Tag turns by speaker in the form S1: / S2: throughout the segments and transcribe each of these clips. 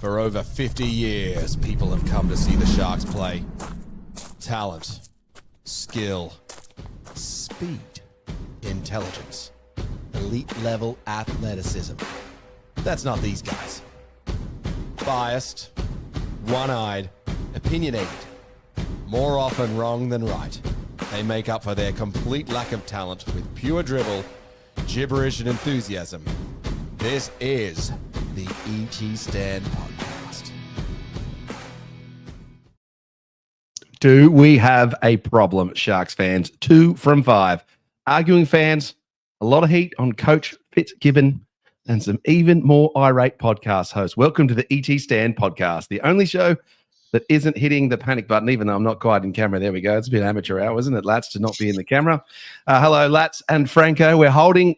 S1: For over 50 years, people have come to see the Sharks play. Talent, skill, speed, intelligence, elite-level athleticism. That's not these guys. Biased, one-eyed, opinionated. More often wrong than right. They make up for their complete lack of talent with pure dribble, gibberish, and enthusiasm. This is the E.T. Stand Podcast.
S2: Do we have a problem, Sharks fans? 2 from 5. Arguing fans, a lot of heat on Coach Fitzgibbon, and some even more irate podcast hosts. Welcome to the E.T. Stand Podcast, the only show that isn't hitting the panic button, even though I'm not quite in camera. There we go. It's a bit amateur hour, isn't it, Lats, to not be in the camera? Hello, Lats and Franco. We're holding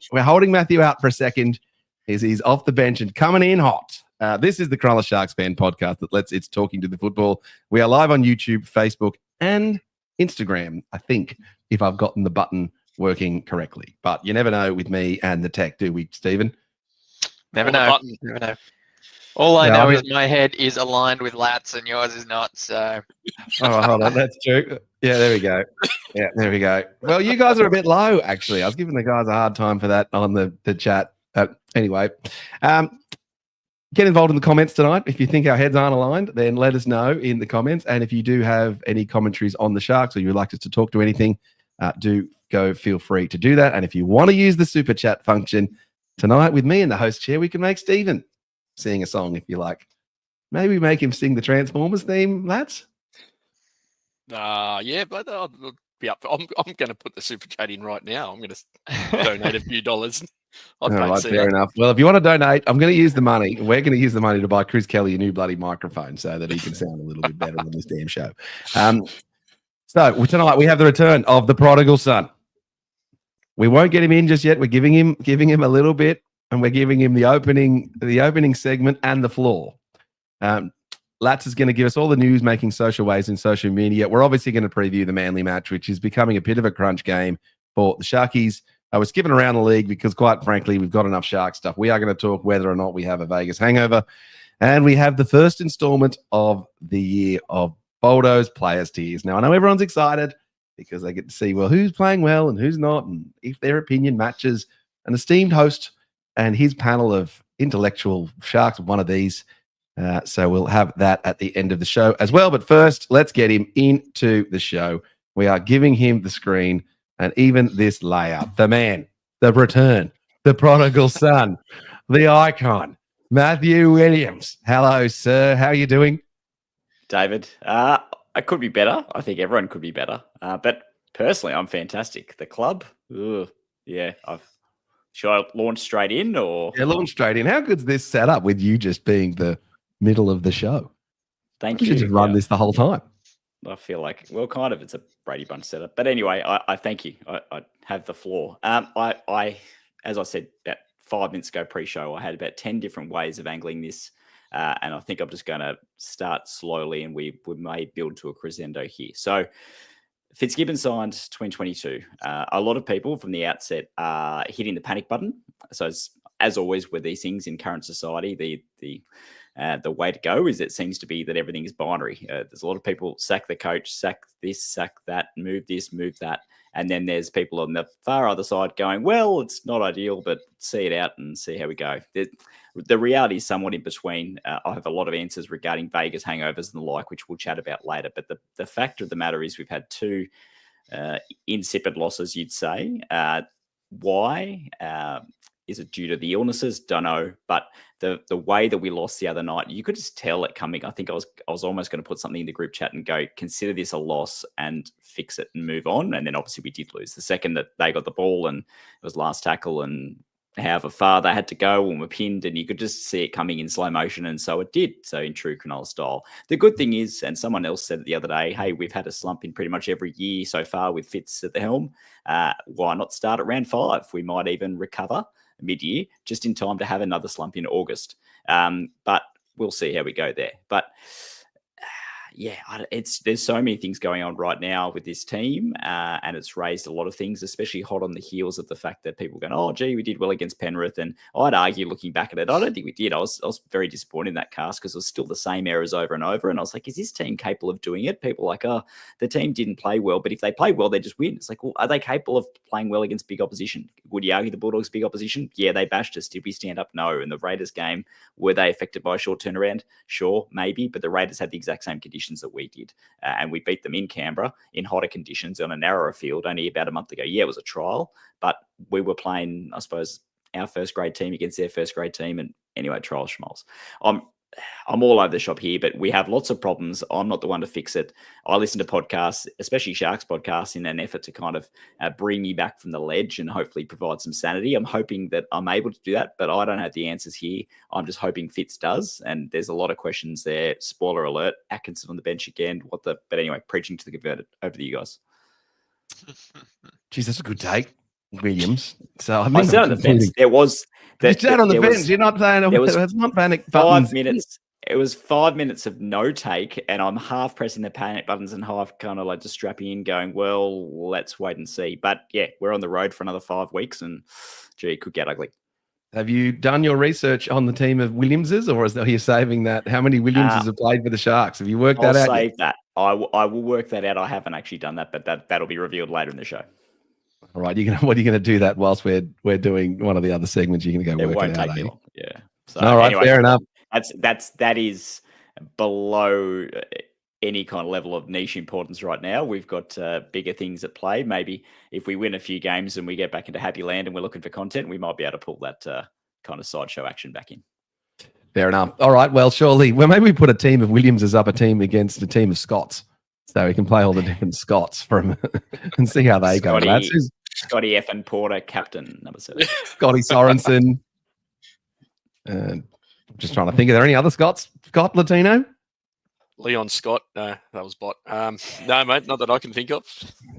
S2: Matthew out for a second. He's off the bench and coming in hot. This is the Cronulla Sharks fan podcast that lets it's talking to the football. We are live on YouTube, Facebook, and Instagram, I think, if I've gotten the button working correctly. But you never know with me and the tech, do we, Stephen?
S3: Never know. All I know is my head is aligned with Lats and yours is not, so...
S2: Oh, hold on. That's true. Yeah, there we go. Yeah, there we go. Well, you guys are a bit low, actually. I was giving the guys a hard time for that on the chat. Anyway, get involved in the comments tonight. If you think our heads aren't aligned, then let us know in the comments. And if you do have any commentaries on the Sharks or you would like us to talk to anything, do go feel free to do that. And if you want to use the super chat function tonight with me in the host chair, we can make Stephen sing a song if you like. Maybe make him sing the Transformers theme, lads.
S4: Yeah, but I'll be up. I'm going to put the super chat in right now. I'm going to donate a few dollars.
S2: All right, fair enough. Well, if you want to donate, I'm going to use the money. We're going to use the money to buy Chris Kelly a new bloody microphone so that he can sound a little bit better on this damn show. So tonight we have the return of the prodigal son. We won't get him in just yet. We're giving him a little bit, and we're giving him the opening segment and the floor. Lats is going to give us all the news making social waves in social media. We're obviously going to preview the Manly match, which is becoming a bit of a crunch game for the Sharkies. We're skipping around the league because, quite frankly, we've got enough Shark stuff. We are going to talk whether or not we have a Vegas hangover. And we have the first installment of the year of Boldo's Players' Tiers. Now, I know everyone's excited because they get to see, well, who's playing well and who's not, and if their opinion matches an esteemed host and his panel of intellectual Sharks, one of these. So we'll have that at the end of the show as well. But first, let's get him into the show. We are giving him the screen and even this layout. The man, the return, the prodigal son, the icon, Matthew Williams. Hello, sir. How are you doing?
S5: David, I could be better. I think everyone could be better. But personally, I'm fantastic. The club, yeah. Should I launch straight in or?
S2: Yeah, launch straight in. How good's this set up with you just being the middle of the show?
S5: Thank you.
S2: You should just run this the whole time.
S5: I feel like, well, kind of, it's a Brady Bunch setup. But anyway, I thank you. I have the floor. I, as I said about 5 minutes ago pre-show, I had about 10 different ways of angling this. And I think I'm just going to start slowly and we may build to a crescendo here. So Fitzgibbon signed 2022. A lot of people from the outset are hitting the panic button. So as always with these things in current society, the way to go is it seems to be that everything is binary. There's a lot of people sack the coach, sack this, sack that, move this, move that. And then there's people on the far other side going, well, it's not ideal, but see it out and see how we go. The reality is somewhat in between. I have a lot of answers regarding Vegas hangovers and the like, which we'll chat about later. But the fact of the matter is we've had 2 insipid losses, you'd say. Why? Is it due to the illnesses? Don't know. But the way that we lost the other night, you could just tell it coming. I think I was almost going to put something in the group chat and go, consider this a loss and fix it and move on. And then obviously we did lose. The second that they got the ball and it was last tackle and however far they had to go and were pinned, and you could just see it coming in slow motion. And so it did. So in true Cronulla style. The good thing is, and someone else said it the other day, hey, we've had a slump in pretty much every year so far with Fitz at the helm. Why not start at round 5? We might even recover mid-year, just in time to have another slump in August. But we'll see how we go there. But there's so many things going on right now with this team, and it's raised a lot of things, especially hot on the heels of the fact that people going, oh, gee, we did well against Penrith. And I'd argue, looking back at it, I don't think we did. I was very disappointed in that cast because it was still the same errors over and over. And I was like, is this team capable of doing it? People are like, oh, the team didn't play well, but if they play well, they just win. It's like, well, are they capable of playing well against big opposition? Would you argue the Bulldogs big opposition? Yeah, they bashed us. Did we stand up? No. In the Raiders game, were they affected by a short turnaround? Sure, maybe, but the Raiders had the exact same conditions that we did. And we beat them in Canberra in hotter conditions on a narrower field only about a month ago. Yeah, it was a trial, but we were playing, I suppose, our first grade team against their first grade team. And anyway, trials schmoles. I'm all over the shop here, but we have lots of problems. I'm not the one to fix it. I listen to podcasts, especially Sharks podcasts, in an effort to kind of bring me back from the ledge and hopefully provide some sanity. I'm hoping that I'm able to do that, but I don't have the answers here. I'm just hoping Fitz does, and there's a lot of questions there. Spoiler alert, Atkinson on the bench again. But anyway, preaching to the converted. Over to you guys.
S2: Geez, that's a good take, Williams. So
S5: I said on the fence. There was...
S2: You sat on the fence. You're not saying it's not panic buttons.
S5: 5 minutes. It was 5 minutes of no take, and I'm half pressing the panic buttons and half kind of like just strapping in, going, well, let's wait and see. But yeah, we're on the road for another 5 weeks, and gee, it could get ugly.
S2: Have you done your research on the team of Williamses, or are you saving that? How many Williamses have played for the Sharks? Have you worked that out?
S5: I'll save that. I will work that out. I haven't actually done that, but that'll be revealed later in the show.
S2: All right, what are you going to do that whilst we're doing one of the other segments? You're going to go work it out.
S5: Take me long. Yeah. So,
S2: all right, anyway, fair enough.
S5: That is below any kind of level of niche importance right now. We've got bigger things at play. Maybe if we win a few games and we get back into happy land and we're looking for content, we might be able to pull that kind of sideshow action back in.
S2: Fair enough. All right. Well, surely. Well, maybe we put a team of Williamses up a team against a team of Scots, so we can play all the different Scots from and see how they go.
S5: Scotty F. and Porter, captain, number 7.
S2: Scotty Sorensen. Just trying to think. Are there any other Scots? Scott Latino?
S4: Leon Scott. No, that was bot. No, mate, not that I can think of.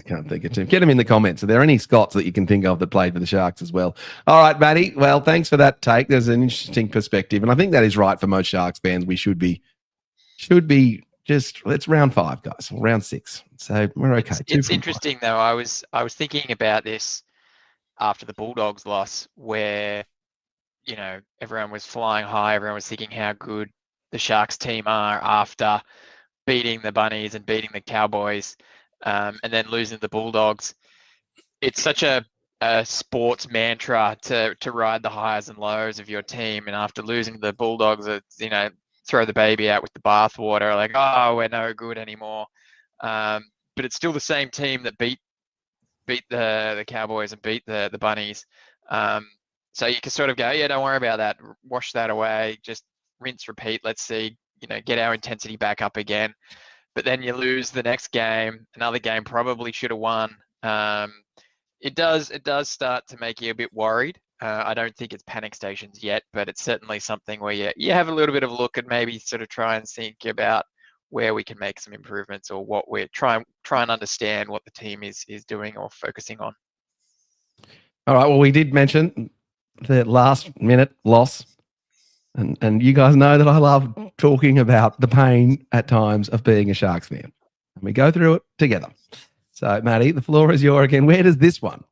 S2: Can't think of two. Get them in the comments. Are there any Scots that you can think of that played for the Sharks as well? All right, Matty. Well, thanks for that take. There's an interesting perspective, and I think that is right for most Sharks fans. We should be just, it's round 5, guys, round 6. So we're okay.
S3: It's interesting though. I was thinking about this after the Bulldogs loss, where everyone was flying high. Everyone was thinking how good the Sharks team are after beating the Bunnies and beating the Cowboys, and then losing the Bulldogs. It's such a sports mantra to ride the highs and lows of your team, and after losing the Bulldogs, it's, throw the baby out with the bathwater, like, oh, we're no good anymore. But it's still the same team that beat the Cowboys and beat the Bunnies. So you can sort of go, yeah, don't worry about that. Wash that away. Just rinse, repeat. Let's see, get our intensity back up again. But then you lose the next game. Another game probably should have won. It does start to make you a bit worried. I don't think it's panic stations yet, but it's certainly something where you have a little bit of a look and maybe sort of try and think about where we can make some improvements, or what we're try and understand what the team is doing or focusing on.
S2: All right. Well, we did mention the last minute loss, and you guys know that I love talking about the pain at times of being a Sharks fan, and we go through it together. So, Matty, the floor is yours again. Where does this one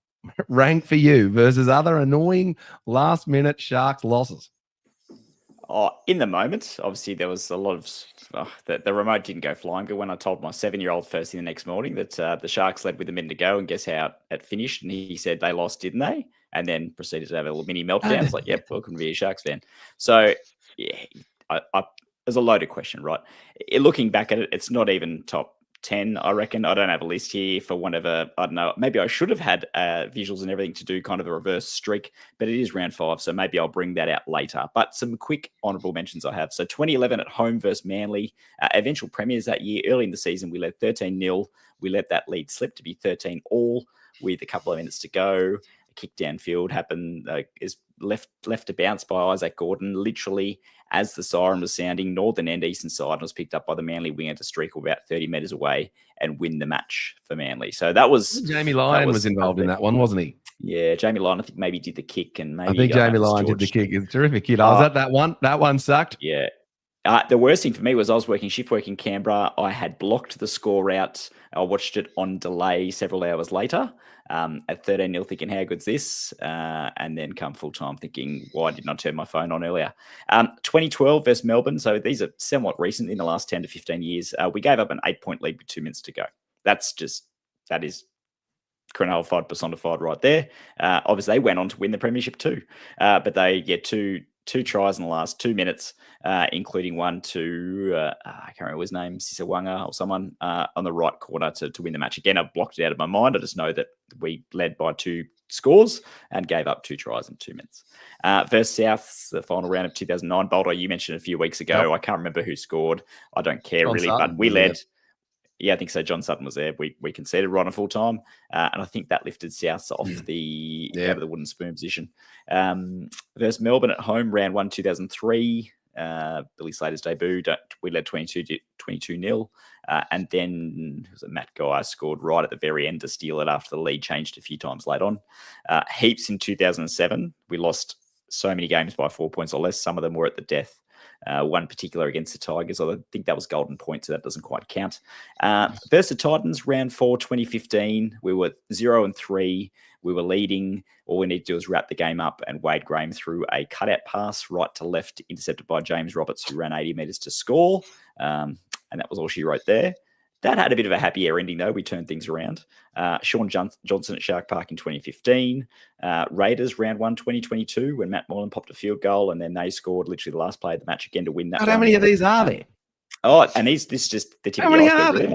S2: rank for you versus other annoying last minute Sharks losses?
S5: In the moment, obviously there was a lot of the remote didn't go flying, but when I told my 7-year-old first thing the next morning that the Sharks led with a minute to go, and guess how it finished, and he said they lost, didn't they? And then proceeded to have a little mini meltdown. It's like, yep, welcome to be a Sharks fan. So yeah, there's a loaded question, right? Looking back at it, it's not even top 10, I reckon. I don't have a list here for whatever. I don't know. Maybe I should have had visuals and everything to do kind of a reverse streak, but it is round 5, so maybe I'll bring that out later. But some quick honourable mentions I have. So 2011 at home versus Manly, eventual premiers that year. Early in the season, we led 13-0. We let that lead slip to be 13-all with a couple of minutes to go. A kick downfield happened, is left to bounce by Isaac Gordon, literally as the siren was sounding, northern end, eastern side, and was picked up by the Manly winger to streak about 30 metres away and win the match for Manly. So that was...
S2: Jamie Lyon was involved in that one, wasn't he?
S5: Yeah, Jamie Lyon, I think maybe did the kick, and maybe...
S2: I think Jamie Lyon did the kick. It's a terrific kid. I was at that one. That one sucked.
S5: Yeah. The worst thing for me was I was working shift work in Canberra. I had blocked the score out. I watched it on delay several hours later at 13-0 thinking, how good's this? And then come full time thinking, why didn't I turn my phone on earlier? 2012 versus Melbourne. So these are somewhat recent in the last 10 to 15 years. We gave up an 8-point lead with 2 minutes to go. That is Cronulla fired personified right there. Obviously, they went on to win the premiership too. But they get two tries in the last 2 minutes, including one to, I can't remember his name, Sisawanga or someone on the right corner to win the match. Again, I've blocked it out of my mind. I just know that we led by 2 scores and gave up 2 tries in 2 minutes. Versus South, the final round of 2009. Boldo, you mentioned a few weeks ago. I can't remember who scored. I don't care really, but we led. Yeah, I think so. John Sutton was there. We conceded right on full time, and I think that lifted South off the out of the wooden spoon position. Versus Melbourne at home, round 1, 2003. Billy Slater's debut. We led 22-0, and then Matt Guy scored right at the very end to steal it after the lead changed a few times late on. Heaps in 2007. We lost so many games by 4 points or less. Some of them were at the death. One particular against the Tigers. I think that was golden point, so that doesn't quite count. Versus the Titans, round 4, 2015. We were 0-3. We were leading. All we need to do is wrap the game up, and Wade Graham threw a cutout pass right to left, intercepted by James Roberts, who ran 80 metres to score. And that was all she wrote there. That had a bit of a happier ending, though. We turned things around. Sean Johnson at Shark Park in 2015. Raiders, round 1, 2022, when Matt Moylan popped a field goal, and then they scored literally the last play of the match again to win that.
S2: How many of these are there?
S5: Oh, and this is just the tip of the iceberg. Really.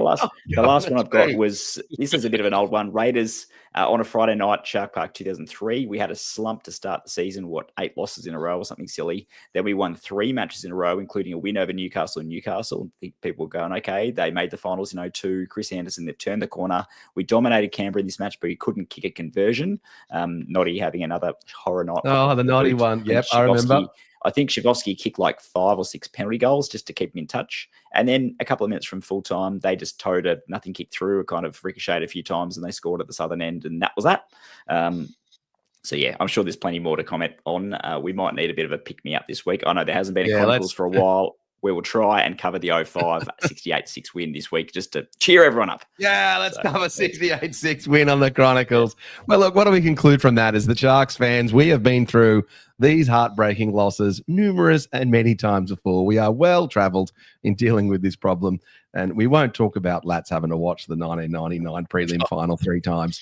S5: The last one I've got was, this is a bit of an old one. Raiders on a Friday night, Shark Park 2003. We had a slump to start the season, 8 losses in a row or something silly. Then we won 3 matches in a row, including a win over Newcastle and Newcastle. I think people were going, okay, they made the finals in 02. Chris Anderson, they've turned the corner. We dominated Canberra in this match, but we couldn't kick a conversion. Noddy having another horror night.
S2: Oh, the Noddy one. Yep, I remember.
S5: I think Shavovsky kicked like 5 or 6 penalty goals just to keep him in touch. And then a couple of minutes from full time, they just towed it. Nothing kicked through. It kind of ricocheted a few times, and they scored at the southern end, and that was that. So, yeah, I'm sure there's plenty more to comment on. We might need a bit of a pick-me-up this week. I know there hasn't been a Chronicles for a while. We will try and cover the 05 68-6 win this week just to cheer everyone up.
S2: Yeah, let's cover 68-6 win on the Chronicles. Well, look, what do we conclude from that is the Sharks fans, we have been through these heartbreaking losses numerous and many times before. We are well travelled in dealing with this problem, and we won't talk about Lats having to watch the 1999 prelim final 3 times.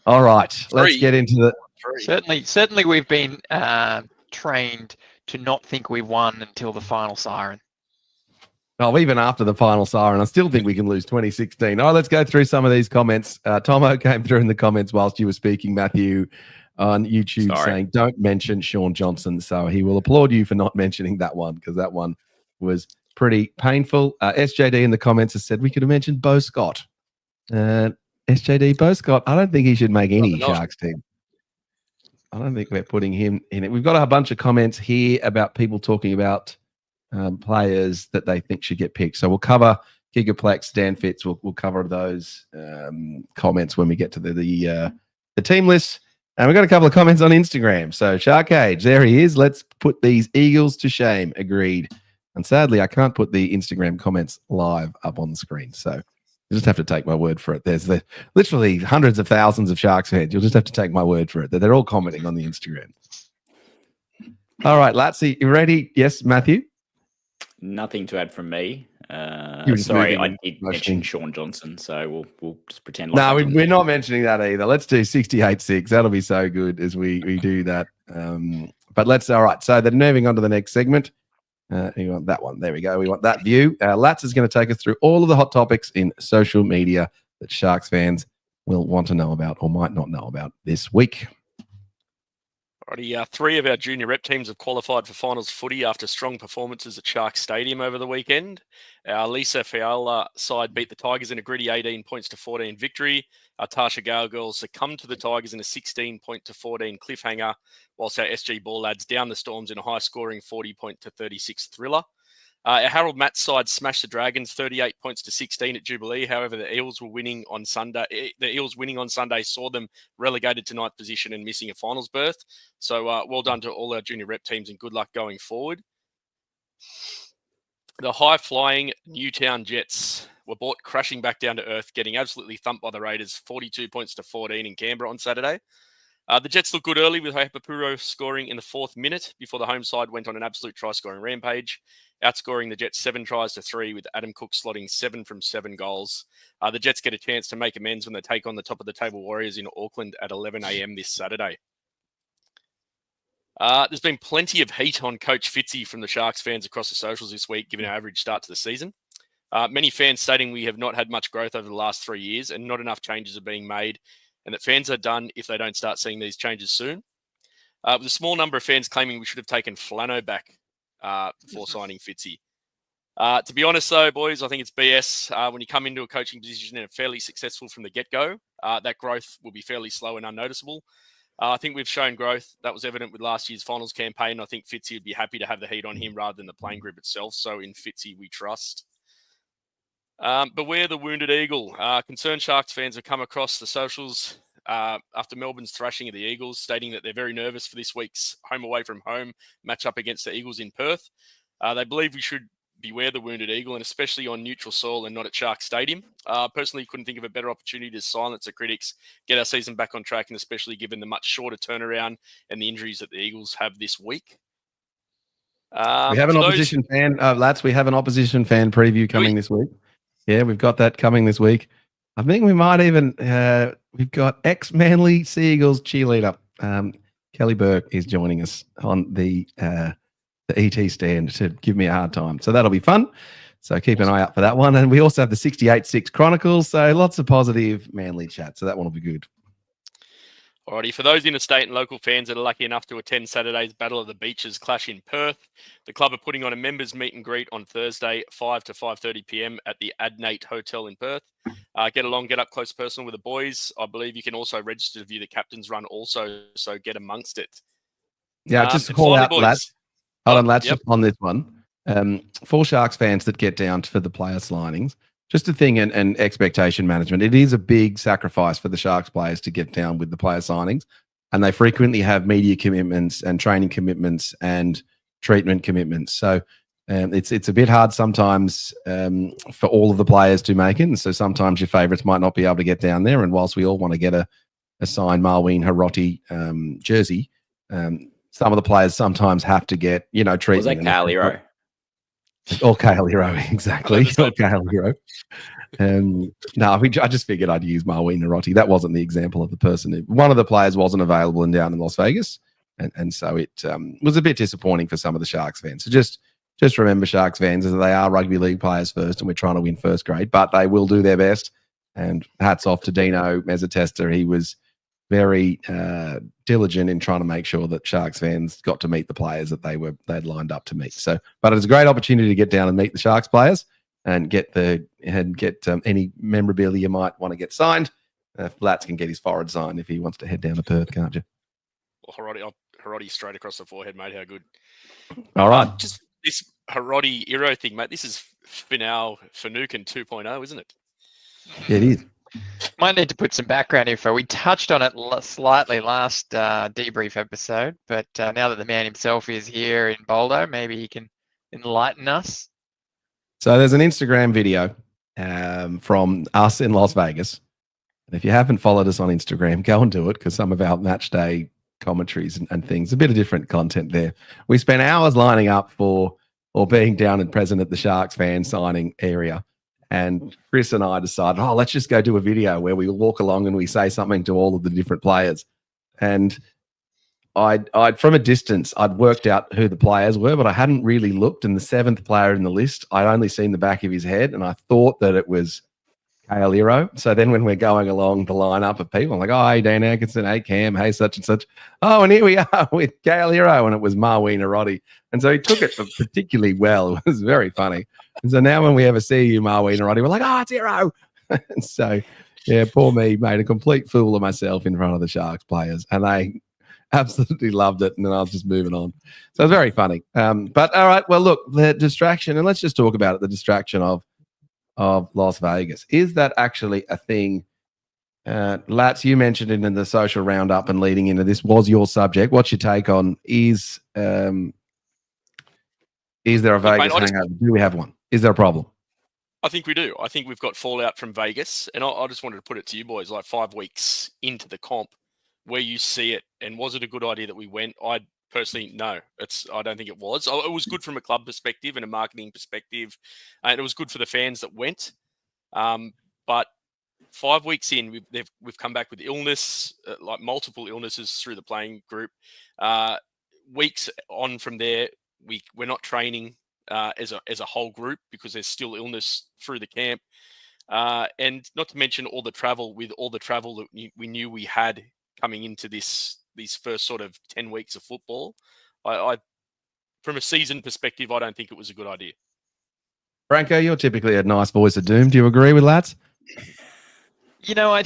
S2: All right, let's get into the...
S3: Certainly we've been trained to not think we won until the final siren.
S2: Oh, even after the final siren, I still think we can lose 2016. All right, let's go through some of these comments. Tomo came through in the comments whilst you were speaking, Matthew, on YouTube saying, don't mention Sean Johnson. So he will applaud you for not mentioning that one, because that one was pretty painful. SJD in the comments has said we could have mentioned Bo Scott. SJD, Bo Scott, I don't think he should make any Sharks team. I don't think we're putting him in it. We've got a bunch of comments here about people talking about players that they think should get picked. So we'll cover Gigaplex, Dan Fitz. We'll cover those comments when we get to the team list. And we've got a couple of comments on Instagram. So Shark Cage, there he is. Let's put these Eagles to shame. Agreed. And sadly, I can't put the Instagram comments live up on the screen. So you just have to take my word for it. There's literally hundreds of thousands of Sharks fans. You'll just have to take my word for it that they're all commenting on the Instagram. All right, Latsy, you ready? Yes, Matthew?
S5: Nothing to add from me. Sorry, I did mention Sean Johnson, so we'll just pretend like
S2: we're not mentioning that either. Let's do 68-6. That'll be so good as we do that. But all right, so then moving on to the next segment. You want that one. There we go. We want that view. Lats is going to take us through all of the hot topics in social media that Sharks fans will want to know about or might not know about this week.
S4: Alrighty, 3 of our junior rep teams have qualified for finals footy after strong performances at Sharks Stadium over the weekend. Our Lisa Fiala side beat the Tigers in a gritty 18-14 victory. Our Tasha Gale girls succumbed to the Tigers in a 16-14 cliffhanger, whilst our SG Ball lads downed the Storms in a high-scoring 40-36 thriller. Our Harold Matt's side smashed the Dragons 38-16 at Jubilee. However, the Eels winning on Sunday saw them relegated to 9th position and missing a finals berth. So well done to all our junior rep teams and good luck going forward. The high-flying Newtown Jets were brought crashing back down to earth, getting absolutely thumped by the Raiders, 42 points to 14 in Canberra on Saturday. The Jets looked good early with Hapapuro scoring in the 4th minute before the home side went on an absolute try-scoring rampage, outscoring the Jets 7 tries to 3 with Adam Cook slotting 7 from 7 goals. The Jets get a chance to make amends when they take on the top-of-the-table Warriors in Auckland at 11 a.m. this Saturday. There's been plenty of heat on Coach Fitzy from the Sharks fans across the socials this week, given our average start to the season. Many fans stating we have not had much growth over the last 3 years and not enough changes are being made, and that fans are done if they don't start seeing these changes soon. With a small number of fans claiming we should have taken Flano back before signing Fitzy. To be honest, though, boys, I think it's BS. When you come into a coaching position and are fairly successful from the get-go, that growth will be fairly slow and unnoticeable. I think we've shown growth. That was evident with last year's finals campaign. I think Fitzy would be happy to have the heat on him rather than the playing group itself. So in Fitzy, we trust. Beware the wounded eagle. Concerned Sharks fans have come across the socials after Melbourne's thrashing of the Eagles, stating that they're very nervous for this week's home away from home matchup against the Eagles in Perth. They believe we should beware the wounded eagle, and especially on neutral soil and not at Sharks Stadium. Personally, couldn't think of a better opportunity to silence the critics, get our season back on track, and especially given the much shorter turnaround and the injuries that the Eagles have this week.
S2: We have an opposition fan, lads. We have an opposition fan preview coming this week. Yeah, we've got that coming this week. I think we might even we've got ex-Manly Sea Eagles cheerleader Kelly Burke is joining us on the ET stand to give me a hard time. So that'll be fun. So keep an eye out for that one. And we also have the 68-6 Chronicles. So lots of positive Manly chat. So that one will be good.
S4: Alrighty, for those interstate and local fans that are lucky enough to attend Saturday's Battle of the Beaches clash in Perth, the club are putting on a members meet and greet on Thursday, 5 to 5:30 p.m. at the Adnate Hotel in Perth. Get along, get up close personal with the boys. I believe you can also register to view the captain's run also, so get amongst it.
S2: Yeah, just to call out,
S4: boys,
S2: lads. Hold on, lads,
S4: yep.
S2: just on this one. For Sharks fans that get down for the player signings, just a thing and expectation management. It is a big sacrifice for the Sharks players to get down with the player signings, and they frequently have media commitments and training commitments and treatment commitments. So it's a bit hard sometimes for all of the players to make it. And so sometimes your favourites might not be able to get down there. And whilst we all want to get a signed Marween Hiroti jersey, some of the players sometimes have to get, treatment.
S5: Was that Kyle Hero?
S2: Or Kale Hero, exactly. Or Kale Hero. No, I just figured I'd use Marween Hiroti. That wasn't the example of the person. One of the players wasn't available and down in Las Vegas. And so it was a bit disappointing for some of the Sharks fans. So just remember, Sharks fans, as they are rugby league players first, and we're trying to win first grade, but they will do their best. And hats off to Dino Mezzatesta. He was very diligent in trying to make sure that Sharks fans got to meet the players that they'd lined up to meet. So, but it's a great opportunity to get down and meet the Sharks players and get any memorabilia you might want to get signed. Latz can get his forehead signed if he wants to head down to Perth, can't you?
S4: Well, Hiroti straight across the forehead, mate. How good.
S2: All right.
S4: Just this Hiroti Hero thing, mate. This is Finau Finucane 2.0, isn't it?
S2: Yeah, it is.
S3: Might need to put some background info. We touched on it slightly last debrief episode, but now that the man himself is here in Boldo, maybe he can enlighten us.
S2: So there's an Instagram video from us in Las Vegas. And if you haven't followed us on Instagram, go and do it, because some of our match day commentaries and things, a bit of different content there. We spent hours lining up or being down and present at the Sharks fan signing area. And Chris and I decided, let's just go do a video where we walk along and we say something to all of the different players. And I'd from a distance, I'd worked out who the players were, but I hadn't really looked. And the 7th player in the list, I'd only seen the back of his head, and I thought that it was Kale Hero. So then when we're going along the lineup of people, I'm like, hey, Dan Atkinson, hey, Cam, hey, such and such. Oh, and here we are with Kale Hero, and it was Marween Hiroti. And so he took it particularly well. It was very funny. And so now when we ever see you, Marween Hiroti, we're like, it's Hero. And so, yeah, poor me made a complete fool of myself in front of the Sharks players, and they absolutely loved it. And then I was just moving on. So it was very funny. But all right, well, look, the distraction, and let's just talk about it, the distraction of Las Vegas. Is that actually a thing? Latz, you mentioned it in the social roundup and leading into this was your subject. What's your take on is Is there a
S4: Look, mate,
S2: Vegas hangover? Do we have one? Is there a problem?
S4: I think we do. I think we've got fallout from Vegas, and I just wanted to put it to you boys, like 5 weeks into the comp, where you see it, and was it a good idea that we went? I personally, no. I don't think it was. It was good from a club perspective and a marketing perspective, and it was good for the fans that went. But 5 weeks in, we've come back with illness, like multiple illnesses through the playing group. Weeks on from there, we're not training as a whole group because there's still illness through the camp, and not to mention all the travel that we knew we had coming into these first sort of 10 weeks of football. I from a season perspective, I don't think it was a good idea.
S2: Franco, you're typically a nice voice of doom. Do you agree with lads?
S3: You know, I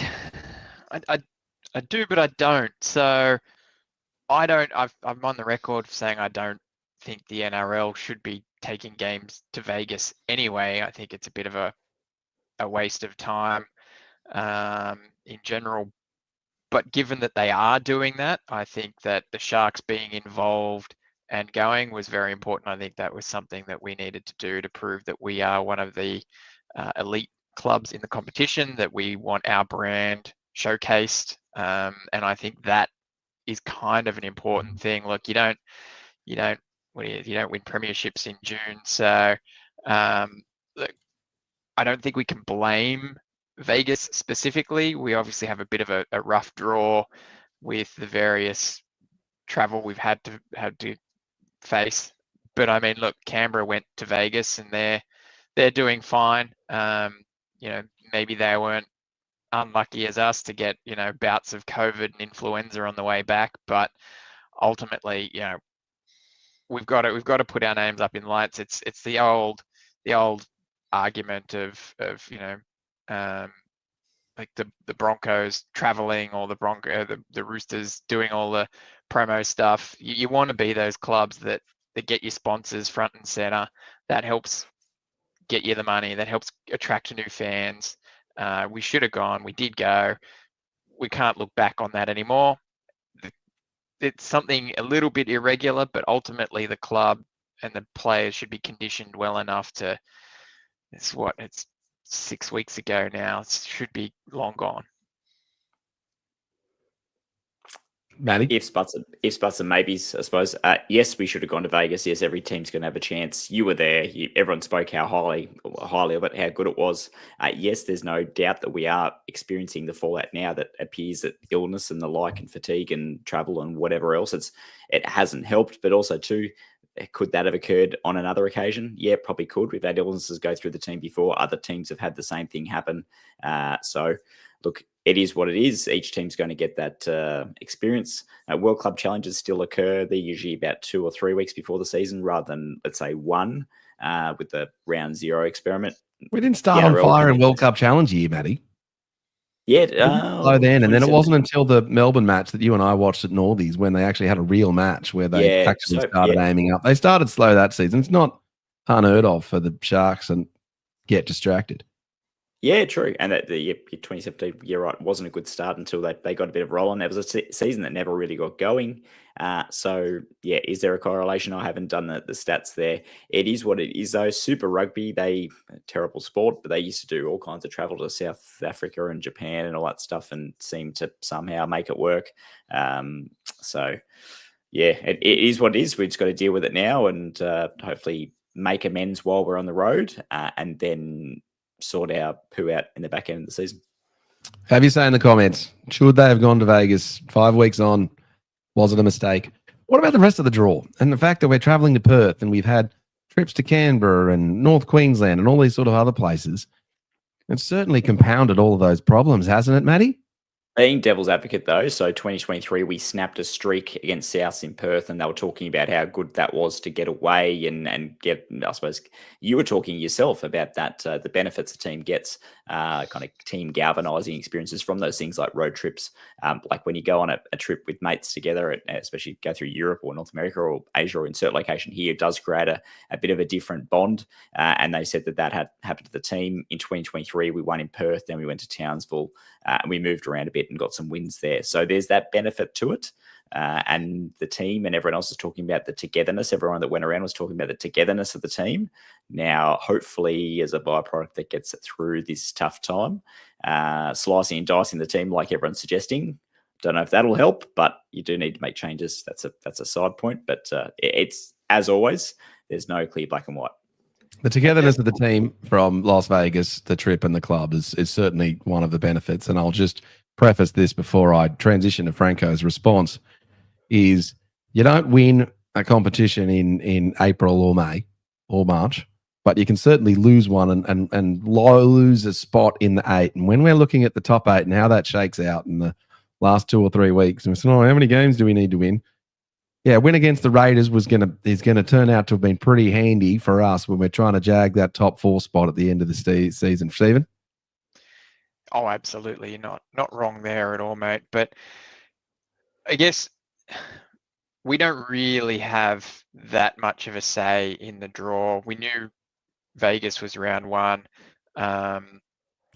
S3: do, but I don't. So I don't. I'm on the record for saying I don't think the NRL should be taking games to Vegas anyway. I think it's a bit of a waste of time in general. But given that they are doing that, I think that the Sharks being involved and going was very important. I think that was something that we needed to do to prove that we are one of the elite clubs in the competition, that we want our brand showcased. And I think that is kind of an important thing. Look, you don't win premierships in June. So look, I don't think we can blame Vegas specifically. We obviously have a bit of a rough draw with the various travel we've had to face. But I mean, look, Canberra went to Vegas and they're doing fine. Maybe they weren't unlucky as us to get, bouts of COVID and influenza on the way back, but ultimately, we've got to put our names up in lights. It's the old argument of like the Broncos traveling, or the Roosters doing all the promo stuff. You want to be those clubs that get your sponsors front and center. That helps get you the money. That helps attract new fans. We should have gone. We did go. We can't look back on that anymore. It's something a little bit irregular, but ultimately the club and the players should be conditioned well enough to. It's 6 weeks ago now. It should be long gone.
S2: Matty?
S5: Ifs, buts, and maybes, I suppose. Yes, we should have gone to Vegas. Yes, every team's going to have a chance. You were there. Everyone spoke how highly about how good it was. Yes, there's no doubt that we are experiencing the fallout now that appears that illness and the like and fatigue and travel and whatever else, it hasn't helped. But also, too, could that have occurred on another occasion? Yeah, probably could. We've had illnesses go through the team before. Other teams have had the same thing happen. So, look, it is what it is. Each team's going to get that experience. World Club Challenges still occur. They're usually about 2 or 3 weeks before the season rather than, let's say, 1 with the round 0 experiment.
S2: We didn't start on fire in World Cup Challenge year, Matty.
S5: Yeah.
S2: And then it wasn't until the Melbourne match that you and I watched at Northies when they actually had a real match where they started aiming up. They started slow that season. It's not unheard of for the Sharks and get distracted.
S5: Yeah, true. And the 2017, you're right, wasn't a good start until they got a bit of rolling. It was a season that never really got going. So, yeah, is there a correlation? I haven't done the stats there. It is what it is, though. Super Rugby, terrible sport, but they used to do all kinds of travel to South Africa and Japan and all that stuff and seem to somehow make it work. So, yeah, it is what it is. We've just got to deal with it now and hopefully make amends while we're on the road and then sort our poo out in the back end of the season.
S2: Have you say in the comments, should they have gone to Vegas 5 weeks on? Was it a mistake? What about the rest of the draw? And the fact that we're traveling to Perth and we've had trips to Canberra and North Queensland and all these sort of other places. It's certainly compounded all of those problems, hasn't it, Matty?
S5: Being devil's advocate, though, so 2023, we snapped a streak against Souths in Perth, and they were talking about how good that was to get away and get, I suppose, you were talking yourself about that, the benefits the team gets, kind of team galvanizing experiences from those things like road trips, like when you go on a trip with mates together, especially go through Europe or North America or Asia or insert location here, it does create a bit of a different bond. And they said that had happened to the team in 2023. We won in Perth, then we went to Townsville, and we moved around a bit and got some wins there. So there's that benefit to it. and the team and everyone else is talking about the togetherness. Everyone that went around was talking about the togetherness of the team. Now, hopefully, as a byproduct that gets it through this tough time, slicing and dicing the team like everyone's suggesting. Don't know if that'll help, but you do need to make changes. That's a side point. But it's, as always, there's no clear black and white.
S2: The togetherness of the team from Las Vegas, the trip and the club is certainly one of the benefits. And I'll just preface this before I transition to Franco's response is you don't win a competition in April or May or March, but you can certainly lose one and lose a spot in the 8. And when we're looking at the top 8 and how that shakes out in the last 2 or 3 weeks, and we're saying, how many games do we need to win? Yeah, win against the Raiders is going to turn out to have been pretty handy for us when we're trying to jag that top 4 spot at the end of the season. Stephen?
S3: Oh, absolutely. You're not wrong there at all, mate. But I guess we don't really have that much of a say in the draw. We knew Vegas was round 1.
S2: But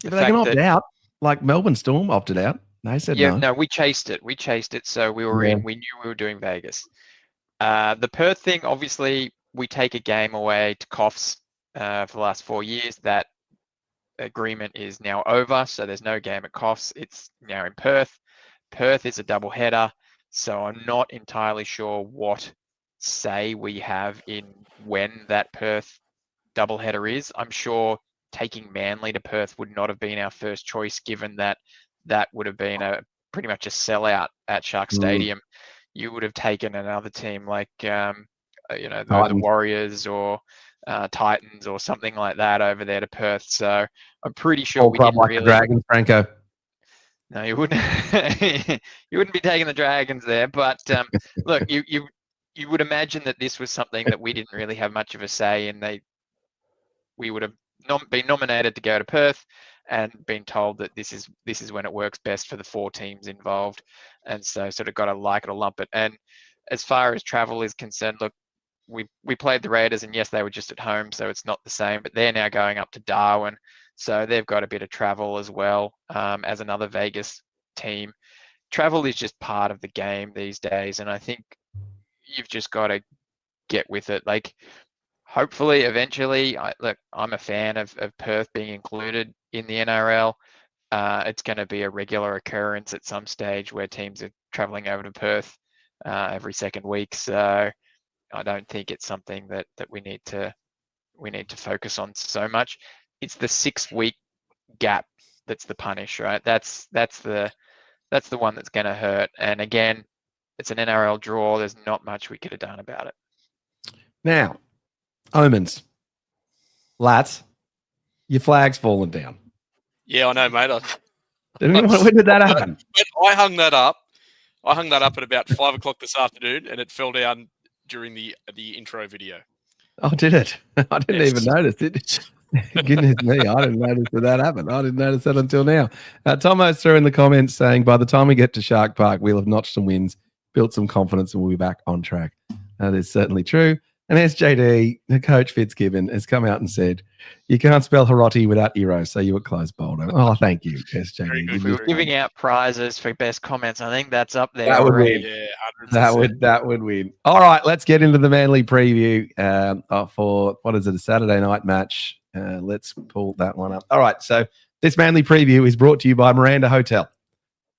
S2: they can opt out. Like Melbourne Storm opted out. They said no.
S3: We chased it. So we were in. We knew we were doing Vegas. The Perth thing, obviously, we take a game away to Coffs for the last 4 years. That agreement is now over, so there's no game at Coffs. It's now in Perth. Perth is a double header, so I'm not entirely sure what say we have in when that Perth double header is. I'm sure taking Manly to Perth would not have been our first choice, given that would have been pretty much a sellout at Shark Stadium. You would have taken another team like the Warriors or Titans or something like that over there to Perth. So I'm pretty sure we didn't really.
S2: The Dragons, Franco.
S3: No, you wouldn't. You wouldn't be taking the Dragons there. But look, you would imagine that this was something that we didn't really have much of a say in. We would have been nominated to go to Perth and been told that this is when it works best for the 4 teams involved, and so sort of got to like it or lump it. And as far as travel is concerned, look, we played the Raiders, and yes, they were just at home, so it's not the same, but they're now going up to Darwin, so they've got a bit of travel as well, as another Vegas team. Travel is just part of the game these days, and I think you've just got to get with it. Like, hopefully, eventually, I'm a fan of Perth being included in the NRL. It's going to be a regular occurrence at some stage where teams are traveling over to Perth every second week. So I don't think it's something that we need to focus on so much. It's the 6-week gap that's the punish, right? That's the one that's going to hurt. And again, it's an NRL draw. There's not much we could have done about it.
S2: Now, omens, Lats, your flag's fallen down.
S4: Yeah, I know, mate.
S2: When did that happen?
S4: I hung that up. At about 5 o'clock this afternoon, and it fell down during the intro video.
S2: Oh, did it? I didn't even notice it. Goodness me, I didn't notice that happened. I didn't notice that until now. Tomo's threw in the comments saying, by the time we get to Shark Park, we'll have notched some wins, built some confidence, and we'll be back on track. That is certainly true. And SJD, the coach Fitzgibbon, has come out and said, you can't spell Hiroti without Eero, so you were close, Boldo. Oh, thank you, SJD.
S3: If we were giving out prizes for best comments, I think that's up there.
S2: That would win.
S4: Yeah,
S2: that would win. All right, let's get into the Manly preview for, what is it, a Saturday night match. Let's pull that one up. All right, so this Manly preview is brought to you by Miranda Hotel.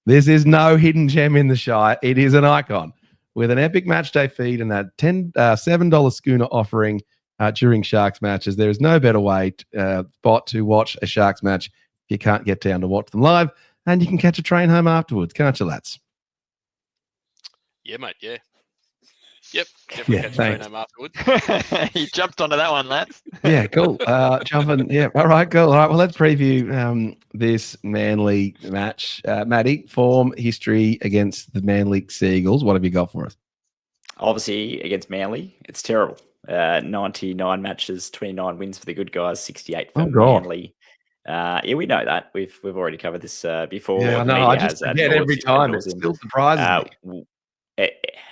S2: This is no hidden gem in the Shire. It is an icon with an epic match day feed and that $7 schooner offering during Sharks matches. There is no better way to watch a Sharks match if you can't get down to watch them live, and you can catch a train home afterwards, can't you, lads?
S4: Yeah, mate, yeah. Yep, definitely catch a train home afterwards.
S3: You jumped onto that one, lads.
S2: Yeah, cool. Jumping, yeah, all right, cool. All right, well, let's preview this Manly match. Matty, form, history against the Manly Seagulls. What have you got for us?
S5: Obviously, against Manly, it's terrible. 99 matches, 29 wins for the good guys, 68 for Manly. Yeah, we know that. We've already covered this before.
S2: Yeah, I know. I just forget every time. It still surprises me.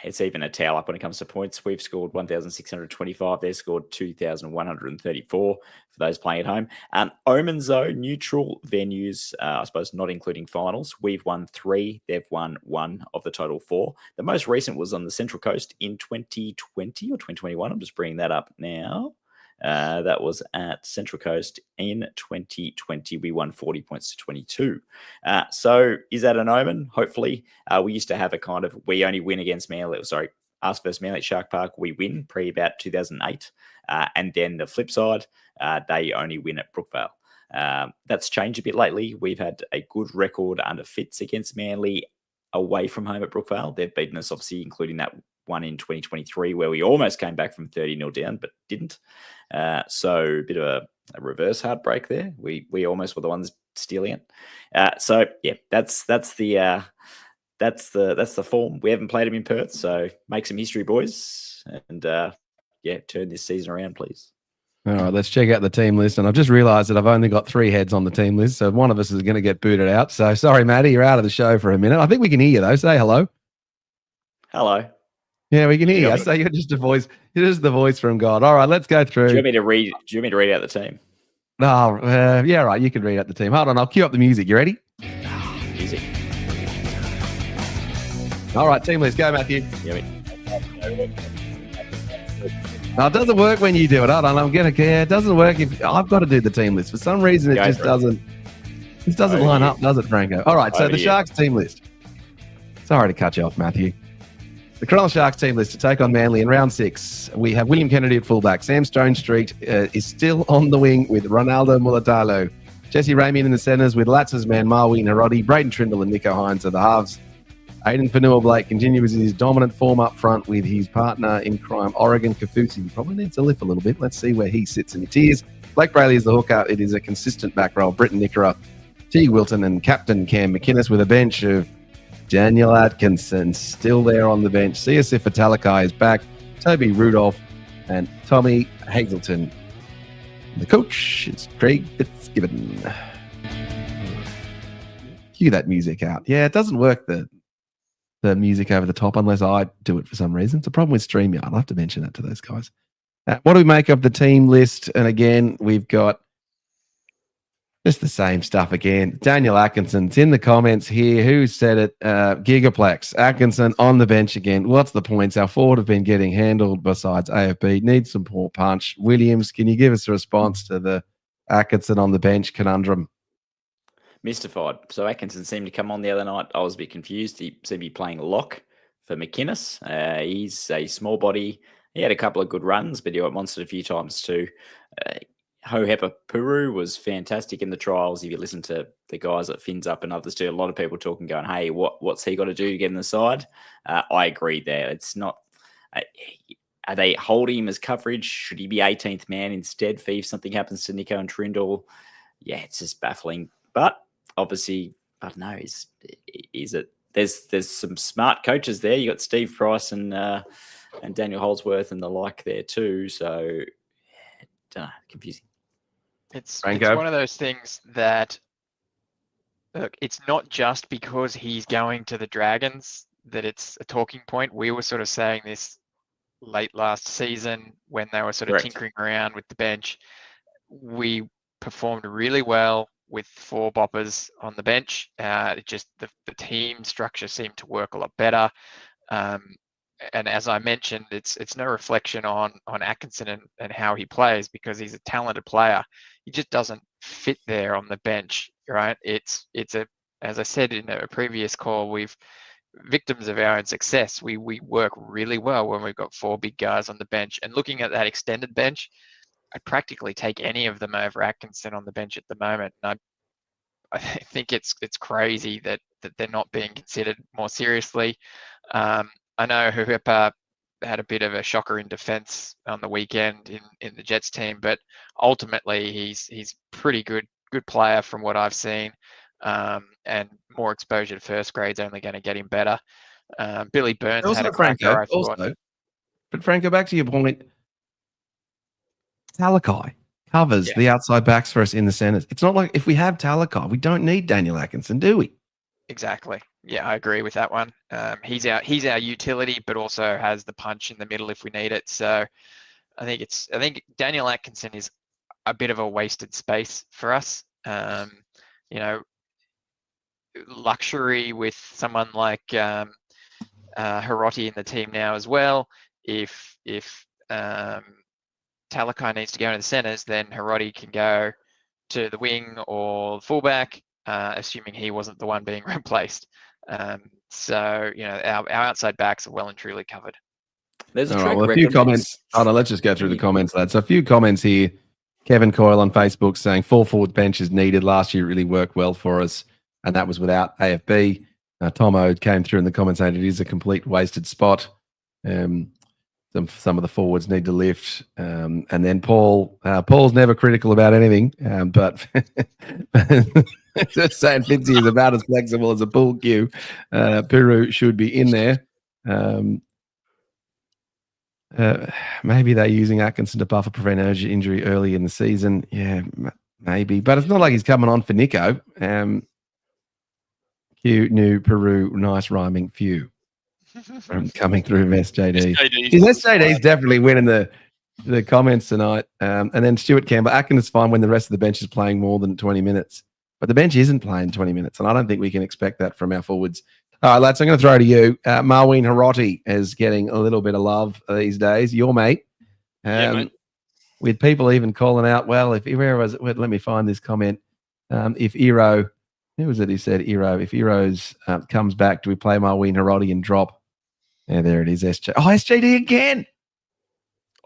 S5: it's even a tail up when it comes to points. We've scored 1,625. They've scored 2,134 for those playing at home. Omens, though, neutral venues, I suppose not including finals. We've won 3. They've won 1 of the total 4. The most recent was on the Central Coast in 2020 or 2021. I'm just bringing that up now. That was at Central Coast in 2020. We won 40 points to 22. So is that an omen? Hopefully. We used to have a kind of, we only win against Manly. Sorry, us versus Manly at Shark Park. We win pre about 2008. And then the flip side, they only win at Brookvale. That's changed a bit lately. We've had a good record under Fitz against Manly away from home at Brookvale. They've beaten us, obviously, including that one in 2023 where we almost came back from 30-0 down, but didn't. So a bit of a reverse heartbreak there. We almost were the ones stealing it. So yeah, that's the form. We haven't played them in Perth, so make some history, boys, and turn this season around, please.
S2: All right, let's check out the team list. And I've just realised that I've only got 3 heads on the team list, so one of us is going to get booted out. So sorry, Matty, you're out of the show for a minute. I think we can hear you though. Say hello.
S5: Hello.
S2: Yeah, we can hear you. So you're just a voice. You're just the voice from God. All right, let's go through.
S5: Do you want me to read out the team?
S2: No, yeah, right. You can read out the team. Hold on, I'll cue up the music. You ready?
S5: Music.
S2: All right, team list. Go, Matthew.
S5: Yeah,
S2: No, it doesn't work when you do it. Hold on, I'm gonna. Yeah, it doesn't work if I've got to do the team list. For some reason, it just doesn't. This doesn't line up, does it, Franco? All right, so the Sharks team list. Sorry to cut you off, Matthew. The Cronulla Sharks team list to take on Manly in round 6. We have William Kennedy at fullback. Sam Stone Street is still on the wing with Ronaldo Mulatalo. Jesse Ramian in the centres with Latz's man Marwi Narodi, Braden Trindle and Nico Hines are the halves. Aidan Fanua-Blake continues his dominant form up front with his partner in crime, Oregon Kafusi. Probably needs to lift a little bit. Let's see where he sits in the tiers. Blake Brayley is the hooker. It is a consistent back row. Britton Nickera, T. Wilton and captain Cam McInnes with a bench of Daniel Atkinson still there on the bench. Siasif Talakai is back. Toby Rudolph and Tommy Hazelton. The coach is Craig Fitzgibbon. Cue that music out. Yeah, it doesn't work, the music over the top, unless I do it for some reason. It's a problem with StreamYard. I'll have to mention that to those guys. What do we make of the team list? And again, we've got just the same stuff again. Daniel Atkinson's in the comments here. Who said it? Gigaplex. Atkinson on the bench again. What's the points? Our forward have been getting handled besides AFB. Needs some poor punch. Williams, can you give us a response to the Atkinson on the bench conundrum?
S5: Mystified. So Atkinson seemed to come on the other night. I was a bit confused. He seemed to be playing lock for McInnes. He's a small body. He had a couple of good runs, but he got monstered a few times too. Hohepa Puru was fantastic in the trials. If you listen to the guys at Fins Up and others too, a lot of people talking, going, hey, what's he got to do to get in the side? I agree there. It's not... are they holding him as coverage? Should he be 18th man instead for if something happens to Nico and Trindle? Yeah, it's just baffling. But obviously, I don't know, is it... There's some smart coaches there. You got Steve Price and Daniel Holdsworth and the like there too. So, confusing.
S3: It's one of those things that, look, it's not just because he's going to the Dragons that it's a talking point. We were sort of saying this late last season when they were sort of tinkering around with the bench. We performed really well with 4 boppers on the bench. Just the team structure seemed to work a lot better. And as I mentioned, it's no reflection on Atkinson and how he plays, because he's a talented player. He just doesn't fit there on the bench, right? It's as I said in a previous call, we've victims of our own success. We work really well when we've got 4 big guys on the bench. And looking at that extended bench, I'd practically take any of them over Atkinson on the bench at the moment. And I think it's crazy that they're not being considered more seriously. I know Huepa had a bit of a shocker in defence on the weekend in the Jets team, but ultimately he's pretty good player from what I've seen, and more exposure to first grade's only going to get him better. Billy Burns
S2: also
S5: Oh,
S3: had a cracker, I thought.
S2: But Franco, back to your point, Talakai covers the outside backs for us in the centres. It's not like if we have Talakai, we don't need Daniel Atkinson, do we?
S3: Exactly. Yeah, I agree with that one. He's our utility, but also has the punch in the middle if we need it. So I think Daniel Atkinson is a bit of a wasted space for us. You know, luxury with someone like Hiroti in the team now as well. If Talakai needs to go into the centres, then Hiroti can go to the wing or fullback, assuming he wasn't the one being replaced. So, our outside backs are well and truly covered.
S5: There's a
S2: All
S5: track
S2: right, well, a
S5: record.
S2: few comments. Hold on, let's just go through the comments, lads. So a few comments here. Kevin Coyle on Facebook saying 4 forward bench is needed. Last year it really worked well for us, and that was without AFB. Tom Ode came through in the comments saying it is a complete wasted spot. Some of the forwards need to lift. And then Paul's never critical about anything, but just saying Fitzy is about as flexible as a pool cue. Piru should be in there. Maybe they're using Atkinson to buffer prevent injury early in the season. Yeah, maybe. But it's not like he's coming on for Nico. Cute new Peru, nice rhyming few. Coming through SJD. SJD's definitely winning the comments tonight. And then Stuart Campbell, Atkins is fine when the rest of the bench is playing more than 20 minutes. But the bench isn't playing 20 minutes, and I don't think we can expect that from our forwards. All right, lads, I'm going to throw to you. Marween Hiroti is getting a little bit of love these days. Your mate.
S4: Mate.
S2: With people even calling out, well, if where was it? Wait, let me find this comment. If Ero, who was it? He said Ero. If Ero's comes back, do we play Marween Hiroti and drop? Yeah, there it is. SJD again.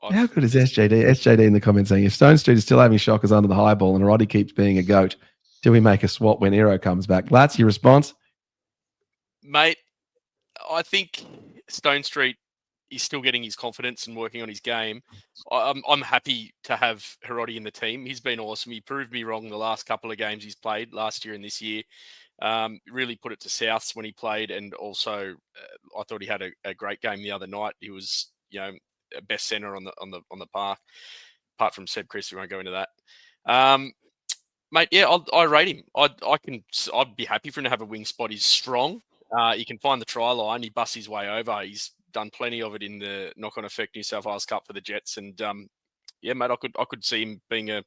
S2: How good is SJD? SJD in the comments saying if Stone Street is still having shockers under the high ball and Hiroti keeps being a goat, do we make a swap when Ero comes back? Lats, your response?
S4: Mate, I think Stone Street is still getting his confidence and working on his game. I'm happy to have Hiroti in the team. He's been awesome. He proved me wrong the last couple of games he's played last year and this year. Really put it to Souths when he played, and also I thought he had a great game the other night. He was, best centre on the park, apart from Seb Chris. We won't go into that. Mate, yeah, I rate him. I'd be happy for him to have a wing spot. He's strong. He can find the try line. He busts his way over. He's done plenty of it in the knock-on effect New South Wales Cup for the Jets. And yeah, mate, I could see him being a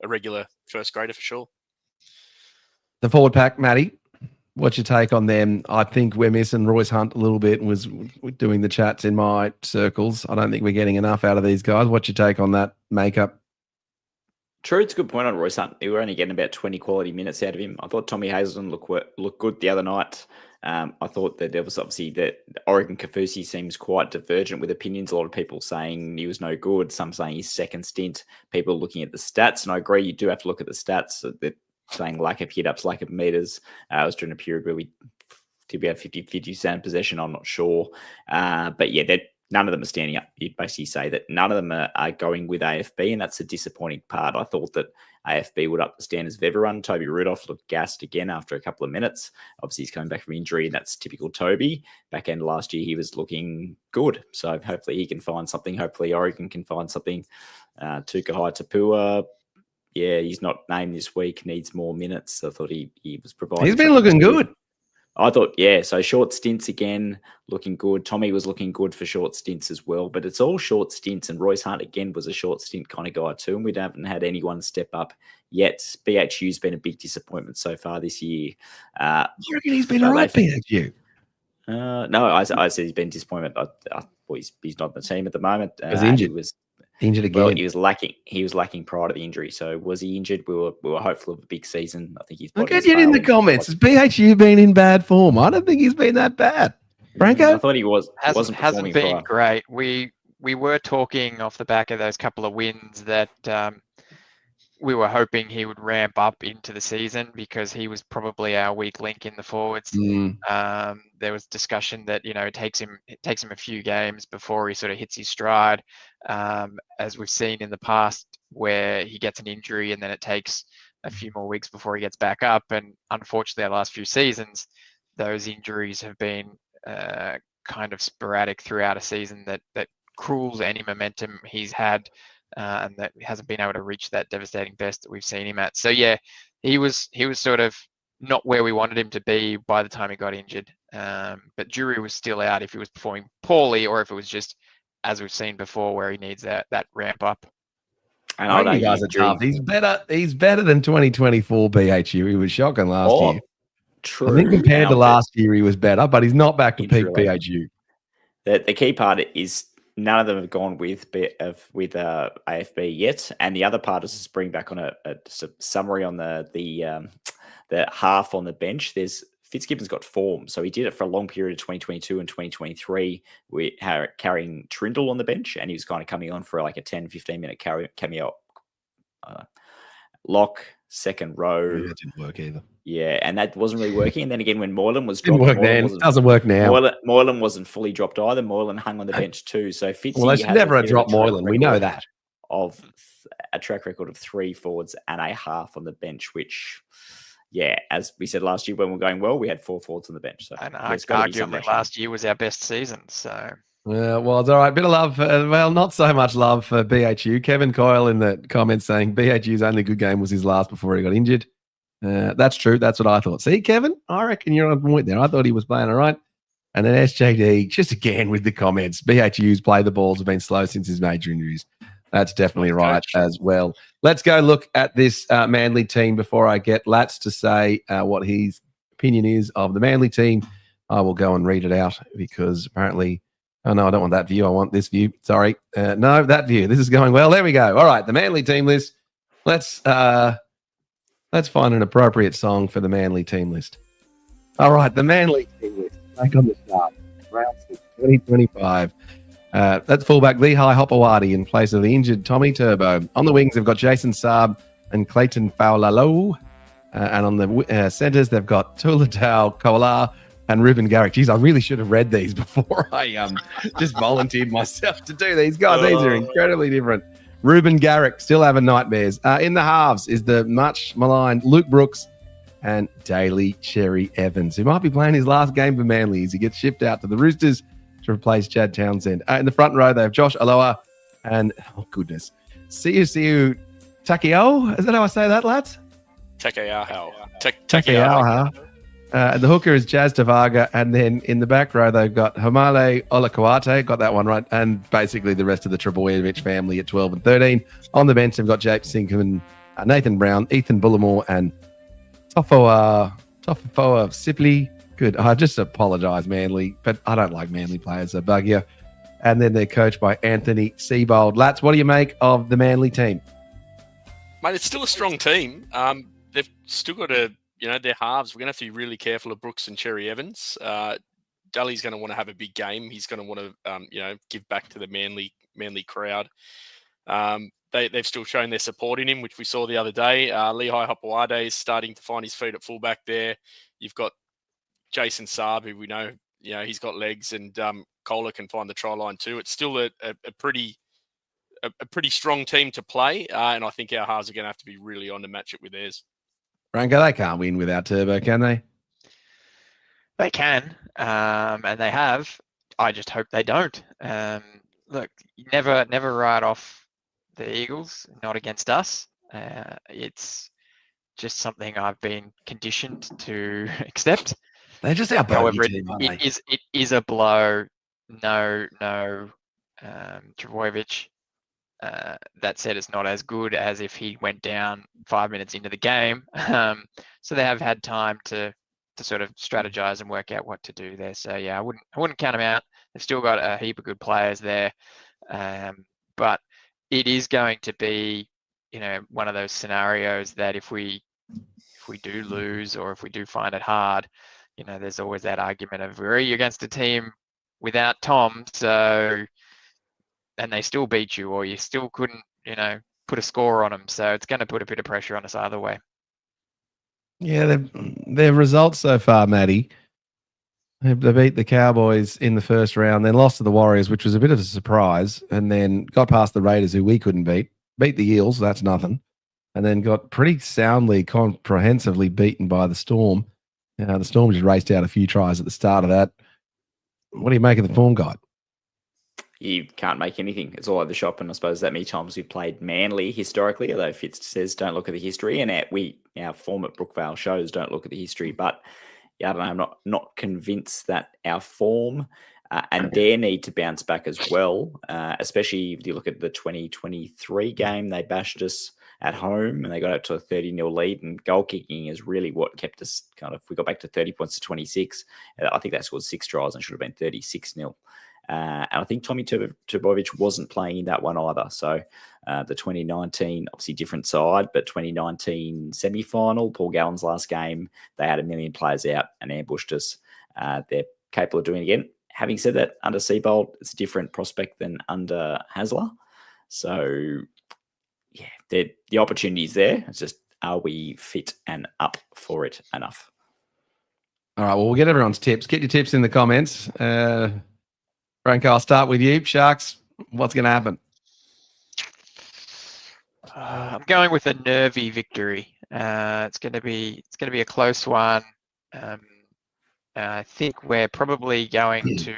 S4: regular first grader for sure.
S2: The forward pack, Matty, what's your take on them? I think we're missing Royce Hunt a little bit. Was doing the chats in my circles. I don't think we're getting enough out of these guys. What's your take on that makeup?
S5: True, it's a good point on Royce Hunt. We were only getting about 20 quality minutes out of him. I thought Tommy Hazelton looked good the other night. I thought that there was obviously that Oregon Kafusi seems quite divergent with opinions. A lot of people saying he was no good. Some saying his second stint. People looking at the stats, and I agree you do have to look at the stats. That saying lack of hit-ups, lack of meters. It was during a period where we did we have 50% possession. I'm not sure, but yeah, none of them are standing up. You'd basically say that none of them are going with AFB, and that's the disappointing part. I thought that AFB would up the standards of everyone. Toby Rudolph looked gassed again after a couple of minutes. Obviously, he's coming back from injury, and that's typical Toby. Back end last year, he was looking good. So hopefully he can find something. Hopefully Oregon can find something. Tukahai Tapua, yeah, he's not named this week, needs more minutes. I thought he was providing.
S2: He's been looking good.
S5: I thought, yeah, so short stints again, looking good. Tommy was looking good for short stints as well, but it's all short stints. And Royce Hunt, again, was a short stint kind of guy too, and we haven't had anyone step up yet. BHU's been a big disappointment so far this year.
S2: I reckon he's been all right, BHU.
S5: No, I said he's been disappointment. He's not in the team at the moment.
S2: He's injured.
S5: He was
S2: injured again.
S5: Well, he was lacking prior to the injury. So was he injured? We were hopeful of a big season. I think he's.
S2: Look at you in the comments. Has BHU been in bad form? I don't think he's been that bad. Franco,
S5: I thought he was.
S3: Hasn't been great. We were talking off the back of those couple of wins that we were hoping he would ramp up into the season because he was probably our weak link in the forwards. There was discussion that it takes him a few games before he sort of hits his stride, as we've seen in the past where he gets an injury and then it takes a few more weeks before he gets back up. And unfortunately, our last few seasons, those injuries have been kind of sporadic throughout a season that cruels any momentum he's had. And that hasn't been able to reach that devastating best that we've seen him at. So yeah, he was sort of not where we wanted him to be by the time he got injured. But jury was still out if he was performing poorly or if it was just, as we've seen before, where he needs that ramp up.
S5: And
S2: I think you guys are tough. He's better than 2024 BHU. He was shocking last year.
S5: True.
S2: I think compared to last year, he was better, but he's not back to peak BHU.
S5: The key part is none of them have gone with AFB yet, and the other part is just bring back on a summary on the half on the bench. Fitzgibbon's got form, so he did it for a long period of 2022 and 2023 with carrying Trindle on the bench, and he was kind of coming on for like a 10-15 minute cameo lock, second row.
S2: Yeah, that didn't work either.
S5: Yeah, and that wasn't really working. And then again, when Moylan was
S2: dropped, doesn't work now.
S5: Moylan wasn't fully dropped either. Moylan hung on the bench too. So Fitzy
S2: they should never have dropped Moylan. We know that.
S5: Of a track record of 3 forwards and a half on the bench, which, yeah, as we said last year when we were going well, we had 4 forwards on the bench. So
S3: and arguably last year was our best season. So.
S2: Well, it's all right. Bit of love. Not so much love for BHU. Kevin Coyle in the comments saying BHU's only good game was his last before he got injured. That's true. That's what I thought. See, Kevin, I reckon you're on point there. I thought he was playing all right. And then SJD, just again with the comments, BHU's play the balls have been slow since his major injuries. That's definitely right as well. Let's go look at this Manly team before I get Lats to say what his opinion is of the Manly team. I will go and read it out because apparently... Oh, no, I don't want that view. I want this view. Sorry. No, that view. This is going well. There we go. All right, the Manly team list. Let's find an appropriate song for the Manly team list. All right, the Manly team list. Back on the start. Round 6, 2025. That's fullback Lehigh Hopewadi in place of the injured Tommy Turbo. On the wings, they've got Jason Saab and Clayton Faulalo. And on the centres, they've got Tulatau Koala and Ruben Garrick. Geez, I really should have read these before I just volunteered myself to do these. God, these are incredibly different. Ruben Garrick still having nightmares. In the halves is the much maligned Luke Brooks and Daly Cherry Evans, who might be playing his last game for Manly as he gets shipped out to the Roosters to replace Chad Townsend. In the front row, they have Josh Aloha and, oh goodness, Siu Takeo. Is that how I say that, lads?
S4: Takeaho.
S2: The hooker is Jazz Tavaga, and then in the back row they've got Hamale Olakuate, got that one right, and basically the rest of the Trebojevic family at 12 and 13. On the bench they've got Jake Sinkerman, Nathan Brown, Ethan Bullimore, and Tofoa Sipley. Good. I just apologise, Manly, but I don't like Manly players, so bug you. And then they're coached by Anthony Seabold. Lats, what do you make of the Manly team?
S4: Mate, it's still a strong team. They've still got their halves. We're going to have to be really careful of Brooks and Cherry Evans. Dully's going to want to have a big game. He's going to want to, give back to the Manly crowd. They've still shown their support in him, which we saw the other day. Lehigh Hopewadi is starting to find his feet at fullback there. You've got Jason Saab, who we know, he's got legs, and Kohler can find the try line too. It's still a pretty strong team to play, and I think our halves are going to have to be really on to match it with theirs.
S2: Ranko, they can't win without Turbo, can they?
S3: They can, and they have. I just hope they don't. Look, never write off the Eagles, not against us. It's just something I've been conditioned to accept.
S2: They're just our
S3: However,
S2: team, aren't they?
S3: it is a blow. No, Trebojevic. That said, it's not as good as if he went down 5 minutes into the game. So they have had time to sort of strategize and work out what to do there. So yeah, I wouldn't count them out. They've still got a heap of good players there, but it is going to be, one of those scenarios that if we do lose or if we do find it hard, there's always that argument of were you against a team without Tom, and they still beat you, or you still couldn't, put a score on them. So it's going to put a bit of pressure on us either way.
S2: Yeah, their results so far, Matty, they beat the Cowboys in the first round, then lost to the Warriors, which was a bit of a surprise, and then got past the Raiders, who we couldn't beat the Eels, that's nothing, and then got pretty soundly, comprehensively beaten by the Storm. The Storm just raced out a few tries at the start of that. What do you make of the form guide?
S5: you can't make anything. It's all over the shop. And I suppose that many times we've played Manly historically, although Fitz says don't look at the history, and our form at Brookvale shows don't look at the history. But yeah, I don't know. I'm not convinced that our form and their need to bounce back as well, especially if you look at the 2023 game, they bashed us at home and they got up to a 30-0 lead, and goal kicking is really what kept us we got back to 30 points to 26. I think that scored 6 tries and should have been 36-0. And I think Tommy Trbojevic wasn't playing in that one either. So the 2019, obviously different side, but 2019 semi-final, Paul Gallen's last game, they had 1 million players out and ambushed us. They're capable of doing it again. Having said that, under Seabold, it's a different prospect than under Hasler. So, yeah, the opportunity is there. It's just, are we fit and up for it enough?
S2: All right, well, we'll get everyone's tips. Get your tips in the comments. Franco, I'll start with you. Sharks, what's going to happen?
S3: I'm going with a nervy victory. It's going to be a close one. I think we're probably going to.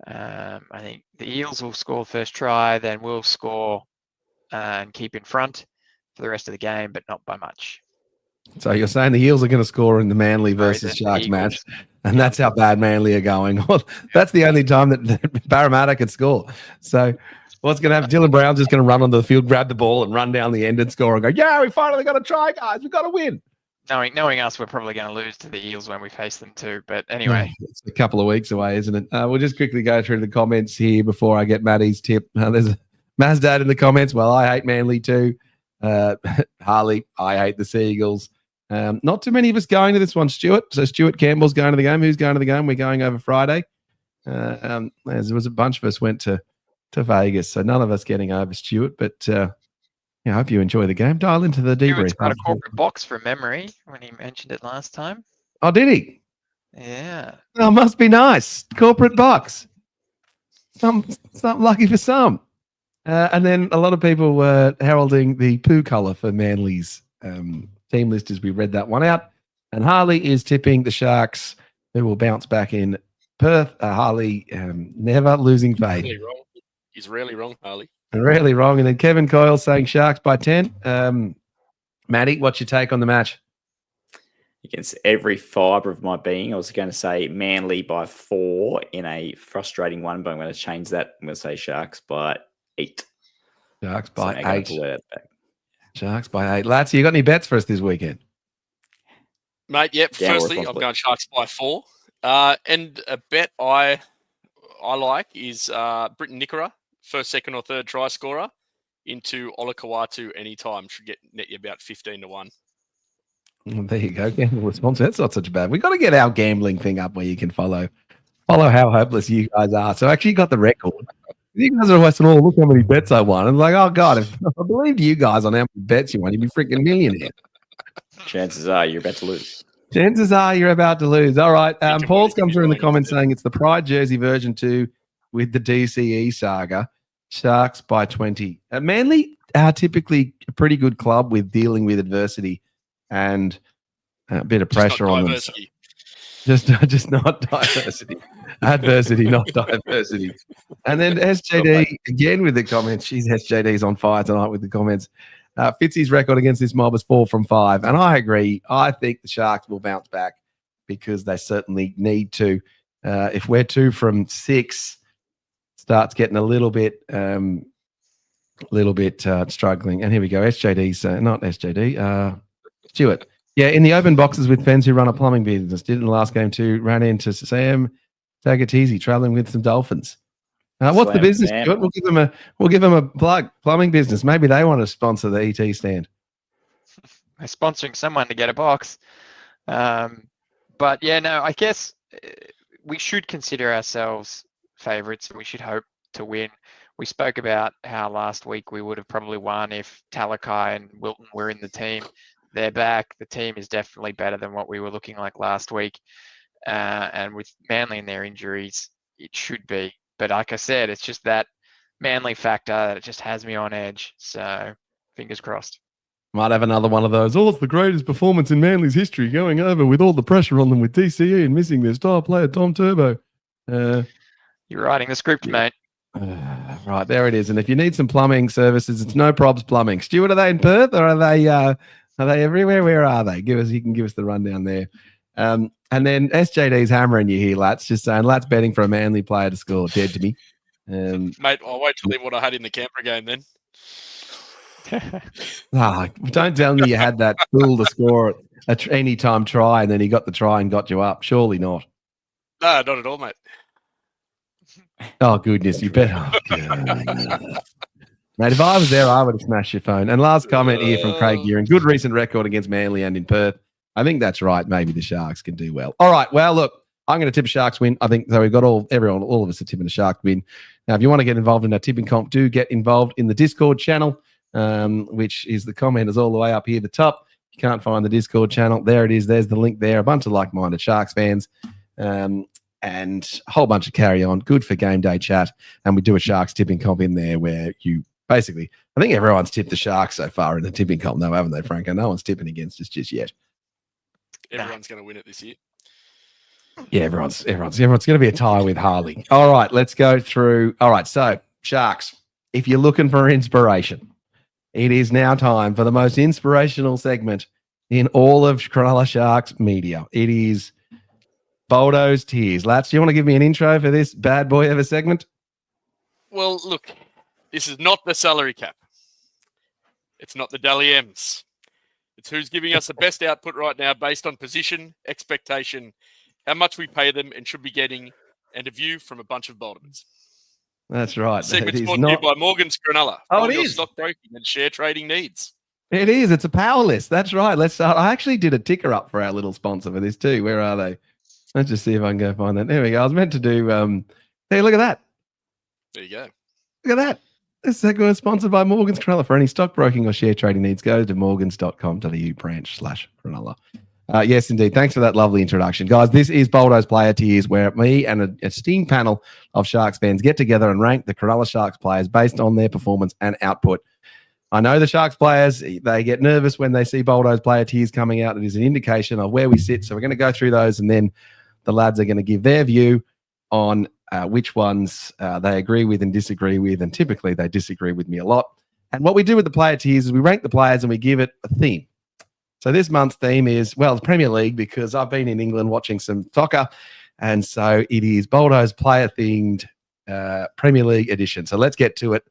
S3: I think the Eels will score first try, then we'll score and keep in front for the rest of the game, but not by much. So
S2: you're saying the Eels are going to score in the Manly versus Sharks match, and that's how bad Manly are going. Well, that's the only time that Parramatta can score. So what's going to happen? Dylan Brown's just going to run onto the field, grab the ball, and run down the end and score and go, yeah, we finally got a try, guys. We've got to win.
S3: Knowing us, we're probably going to lose to the Eels when we face them too. But anyway.
S2: It's a couple of weeks away, isn't it? We'll just quickly go through the comments here before I get Maddie's tip. There's a Mazdad in the comments. Well, I hate Manly too. Harley, I hate the Seagulls. Not too many of us going to this one, Stuart. So Stuart Campbell's going to the game. Who's going to the game? We're going over Friday. There was a bunch of us went to Vegas, so none of us getting over, Stuart. But I hope you enjoy the game. Dial into the debrief.
S3: Stuart's got a corporate box from memory when he mentioned it last time.
S2: Oh, did he?
S3: Yeah.
S2: Oh, must be nice. Corporate box. Some lucky for some. And then a lot of people were heralding the poo colour for Manly's team list as we read that one out. And Harley is tipping the Sharks, who will bounce back in Perth. Harley never losing faith.
S4: Really wrong. He's really wrong, Harley.
S2: Really wrong. And then Kevin Coyle saying Sharks by 10. Matty, what's your take on the match?
S5: Against every fibre of my being, I was going to say Manly by 4 in a frustrating one, but I'm going to change that. I'm going to say Sharks by 8.
S2: Sharks by 8. Sharks by 8. Lads, you got any bets for us this weekend?
S4: Mate, yep. Firstly, I'm going Sharks by 4. And a bet I like is Britton Nickora, first, second, or third try scorer into Olakawatu anytime. Should net you about 15 to 1.
S2: Well, there you go. Gamble response. That's not such bad. We got to get our gambling thing up where you can follow how hopeless you guys are. So actually, you got the record. You guys are always saying, "Oh, look how many bets I won." And like, oh god, if I believed you guys on how many bets you won, you'd be freaking millionaire.
S5: Chances are you're about to lose.
S2: Chances are you're about to lose. All right. Paul's come through in the comments saying it's the Pride jersey version 2 with the DCE saga. Sharks by 20. Manly are typically a pretty good club with dealing with adversity and a bit of pressure on them. Just not diversity. Adversity, not diversity. And then SJD again with the comments. She's SJD's on fire tonight with the comments. Fitzy's record against this mob is 4 from 5. And I agree. I think the Sharks will bounce back because they certainly need to. If we're 2 from 6, starts getting a little bit struggling. And here we go. SJD's not SJD. Stuart. Yeah, in the open boxes with fans who run a plumbing business. Did in the last game too. Ran into Sam Tagatese traveling with some dolphins. What's the business, Stuart? We'll give them a plug. Plumbing business. Maybe they want to sponsor the ET stand.
S3: They're sponsoring someone to get a box. But yeah, no, I guess we should consider ourselves favourites and we should hope to win. We spoke about how last week we would have probably won if Talakai and Wilton were in the team. They're back. The team is definitely better than what we were looking like last week. And with Manly and their injuries, it should be. But like I said, it's just that Manly factor that it just has me on edge. So fingers crossed.
S2: Might have another one of those. Oh, it's the greatest performance in Manly's history, going over with all the pressure on them with DCE and missing their star player, Tom Turbo.
S3: You're writing the script, mate.
S2: Right, there it is. And if you need some plumbing services, it's No Probs Plumbing. Stuart, are they in Perth or are they everywhere? Where are they? You can give us the rundown there. And then SJD's hammering you here, Lats, just saying Lats betting for a Manly player to score. Dead to me.
S4: Mate, I'll wait till what I had in the Canberra game then.
S2: Don't tell me you had that fool to score any time try and then he got the try and got you up. Surely not.
S4: No, not at all, mate.
S2: Oh, goodness, you better. Oh, mate, if I was there, I would have smashed your phone. And last comment here from Craig Gearing. Good recent record against Manly and in Perth. I think that's right. Maybe the Sharks can do well. All right. Well, look, I'm going to tip a Sharks win. I think so. We've got all of us are tipping a Shark win. Now, if you want to get involved in our tipping comp, do get involved in the Discord channel, which is the commenters all the way up here at the top. If you can't find the Discord channel, there it is. There's the link there. A bunch of like-minded Sharks fans. And a whole bunch of carry on. Good for game day chat. And we do a Sharks tipping comp in there where you basically, I think everyone's tipped the Sharks so far in the tipping comp, though, haven't they, Franco? No one's tipping against us just yet.
S4: Everyone's going to win it this year.
S2: Yeah, everyone's going to be a tie with Harley. All right, let's go through. All right, so Sharks, if you're looking for inspiration, it is now time for the most inspirational segment in all of Cronulla Sharks media. It is Boldo's Tears. Lats, do you want to give me an intro for this bad boy of a segment?
S4: Well, look, this is not the salary cap. It's not the Dally M's. It's who's giving us the best output right now based on position, expectation, how much we pay them and should be getting, and a view from a bunch of Boldemans.
S2: That's right.
S4: Segment's brought to you by Morgan's Cronulla.
S2: Oh,
S4: All
S2: it
S4: your
S2: is.
S4: stockbroking and share trading needs.
S2: It is. It's a power list. That's right. Let's start. I actually did a ticker up for our little sponsor for this too. Where are they? Let's just see if I can go find that. There we go. I was meant to do. Hey, look at that.
S4: There you go.
S2: Look at that. This segment is sponsored by Morgan's Cronulla. For any stockbroking or share trading needs, go to morgans.com.au/Cronulla. Yes, indeed. Thanks for that lovely introduction. Guys, this is Boldo's Player Tiers, where me and an esteemed panel of Sharks fans get together and rank the Cronulla Sharks players based on their performance and output. I know the Sharks players, they get nervous when they see Boldo's Player Tiers coming out. It is an indication of where we sit. So we're going to go through those, and then the lads are going to give their view on which ones they agree with and disagree with, and typically they disagree with me a lot. And what we do with the Player Tiers is we rank the players and we give it a theme. So this month's theme is, well, the Premier League, because I've been in England watching some soccer, and so it is Boldo's player-themed Premier League edition. So let's get to it.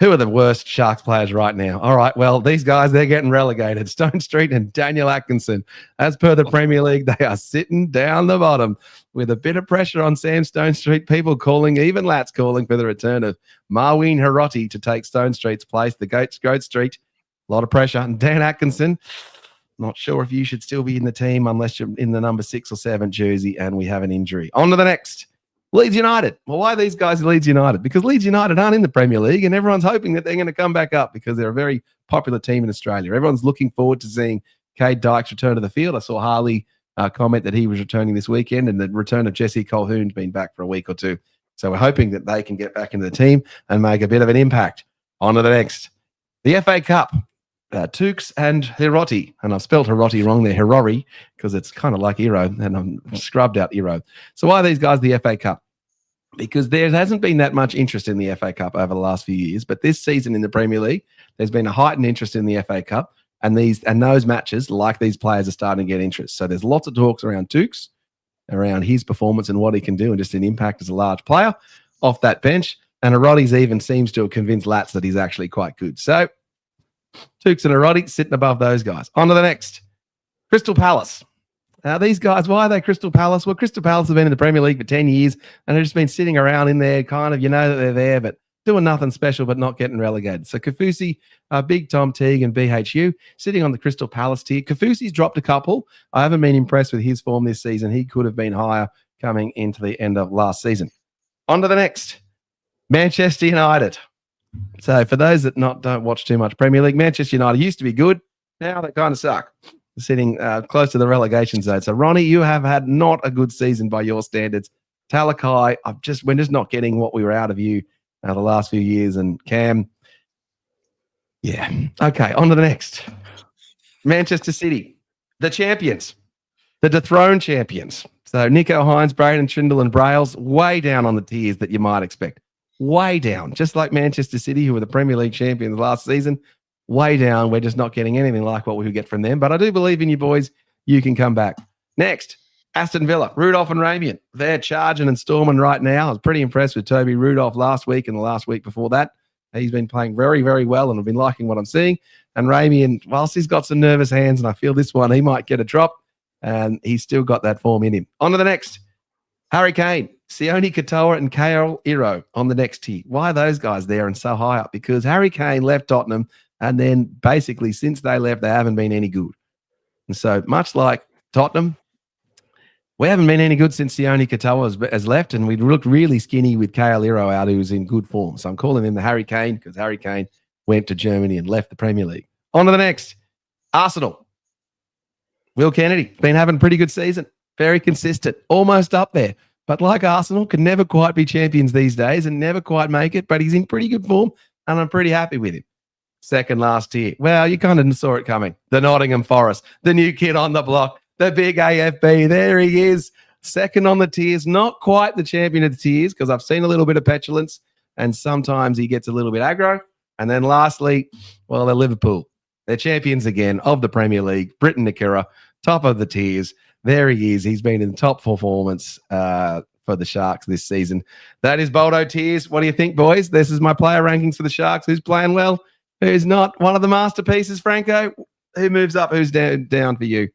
S2: Who are the worst Sharks players right now? All right, well, these guys, they're getting relegated. Stone Street and Daniel Atkinson. As per the Premier League, they are sitting down the bottom with a bit of pressure on Sam Stone Street. People calling, even Lats calling for the return of Marween Hiroti to take Stone Street's place. The Goat Street, a lot of pressure. And Dan Atkinson, not sure if you should still be in the team unless you're in the number 6 or 7 jersey and we have an injury. On to the next. Leeds United. Well, why are these guys Leeds United? Because Leeds United aren't in the Premier League and everyone's hoping that they're going to come back up because they're a very popular team in Australia. Everyone's looking forward to seeing Cade Dykes return to the field. I saw Harley comment that he was returning this weekend, and the return of Jesse Colquhoun's been back for a week or two. So we're hoping that they can get back into the team and make a bit of an impact. On to the next. The FA Cup. Tukes and Hiroti, and I've spelled Hiroti wrong there, Hirori, because it's kind of like Hero, and I'm scrubbed out Hero. So why are these guys the FA Cup? Because there hasn't been that much interest in the FA Cup over the last few years, but this season in the Premier League, there's been a heightened interest in the FA Cup, and those matches, like these players, are starting to get interest. So there's lots of talks around Tukes, around his performance and what he can do, and just an impact as a large player off that bench. And Hiroti's even seems to have convinced Lats that he's actually quite good. So Tukes and Hiroti sitting above those guys. On to the next. Crystal Palace. Now, these guys, why are they Crystal Palace? Well, Crystal Palace have been in the Premier League for 10 years and they've just been sitting around in there, kind of, you know that they're there, but doing nothing special, but not getting relegated. So Kafusi, Big Tom Teague and BHU sitting on the Crystal Palace tier. Kafusi's dropped a couple. I haven't been impressed with his form this season. He could have been higher coming into the end of last season. On to the next. Manchester United. So for those that don't watch too much Premier League, Manchester United used to be good. Now they kind of suck, sitting close to the relegation zone. So Ronnie, you have had not a good season by your standards. Talakai, we're just not getting what we were out of you the last few years. And Cam, yeah. Okay, on to the next. Manchester City, the champions, the dethroned champions. So Nico Hines, Braden Trindle and Brails, way down on the tiers that you might expect. Way down. Just like Manchester City, who were the Premier League champions last season, way down. We're just not getting anything like what we would get from them. But I do believe in you boys. You can come back. Next, Aston Villa, Rudolph and Ramian. They're charging and storming right now. I was pretty impressed with Toby Rudolph last week and the last week before that. He's been playing very, very well, and I've been liking what I'm seeing. And Ramian, whilst he's got some nervous hands, and I feel this one, he might get a drop, and he's still got that form in him. On to the next. Harry Kane, Sione Katoa, and KL Iro on the next tier. Why are those guys there and so high up? Because Harry Kane left Tottenham, and then basically since they left, they haven't been any good. And so much like Tottenham, we haven't been any good since Sione Katoa has left, and we looked really skinny with KL Iro out, who's in good form. So I'm calling him the Harry Kane because Harry Kane went to Germany and left the Premier League. On to the next. Arsenal. Will Kennedy, been having a pretty good season. Very consistent. Almost up there. But like Arsenal, can never quite be champions these days and never quite make it, but he's in pretty good form, and I'm pretty happy with him. Second last year. Well, you kind of saw it coming. The Nottingham Forest, the new kid on the block, the big AFB. There he is. Second on the tiers. Not quite the champion of the tiers because I've seen a little bit of petulance, and sometimes he gets a little bit aggro. And then lastly, well, they're Liverpool. They're champions again of the Premier League. Britton Nakira, top of the tiers. There he is. He's been in top performance for the Sharks this season. That is Boldo tiers. What do you think, boys? This is my player rankings for the Sharks. Who's playing well? Who's not? One of the masterpieces, Franco? Who moves up? Who's down for you?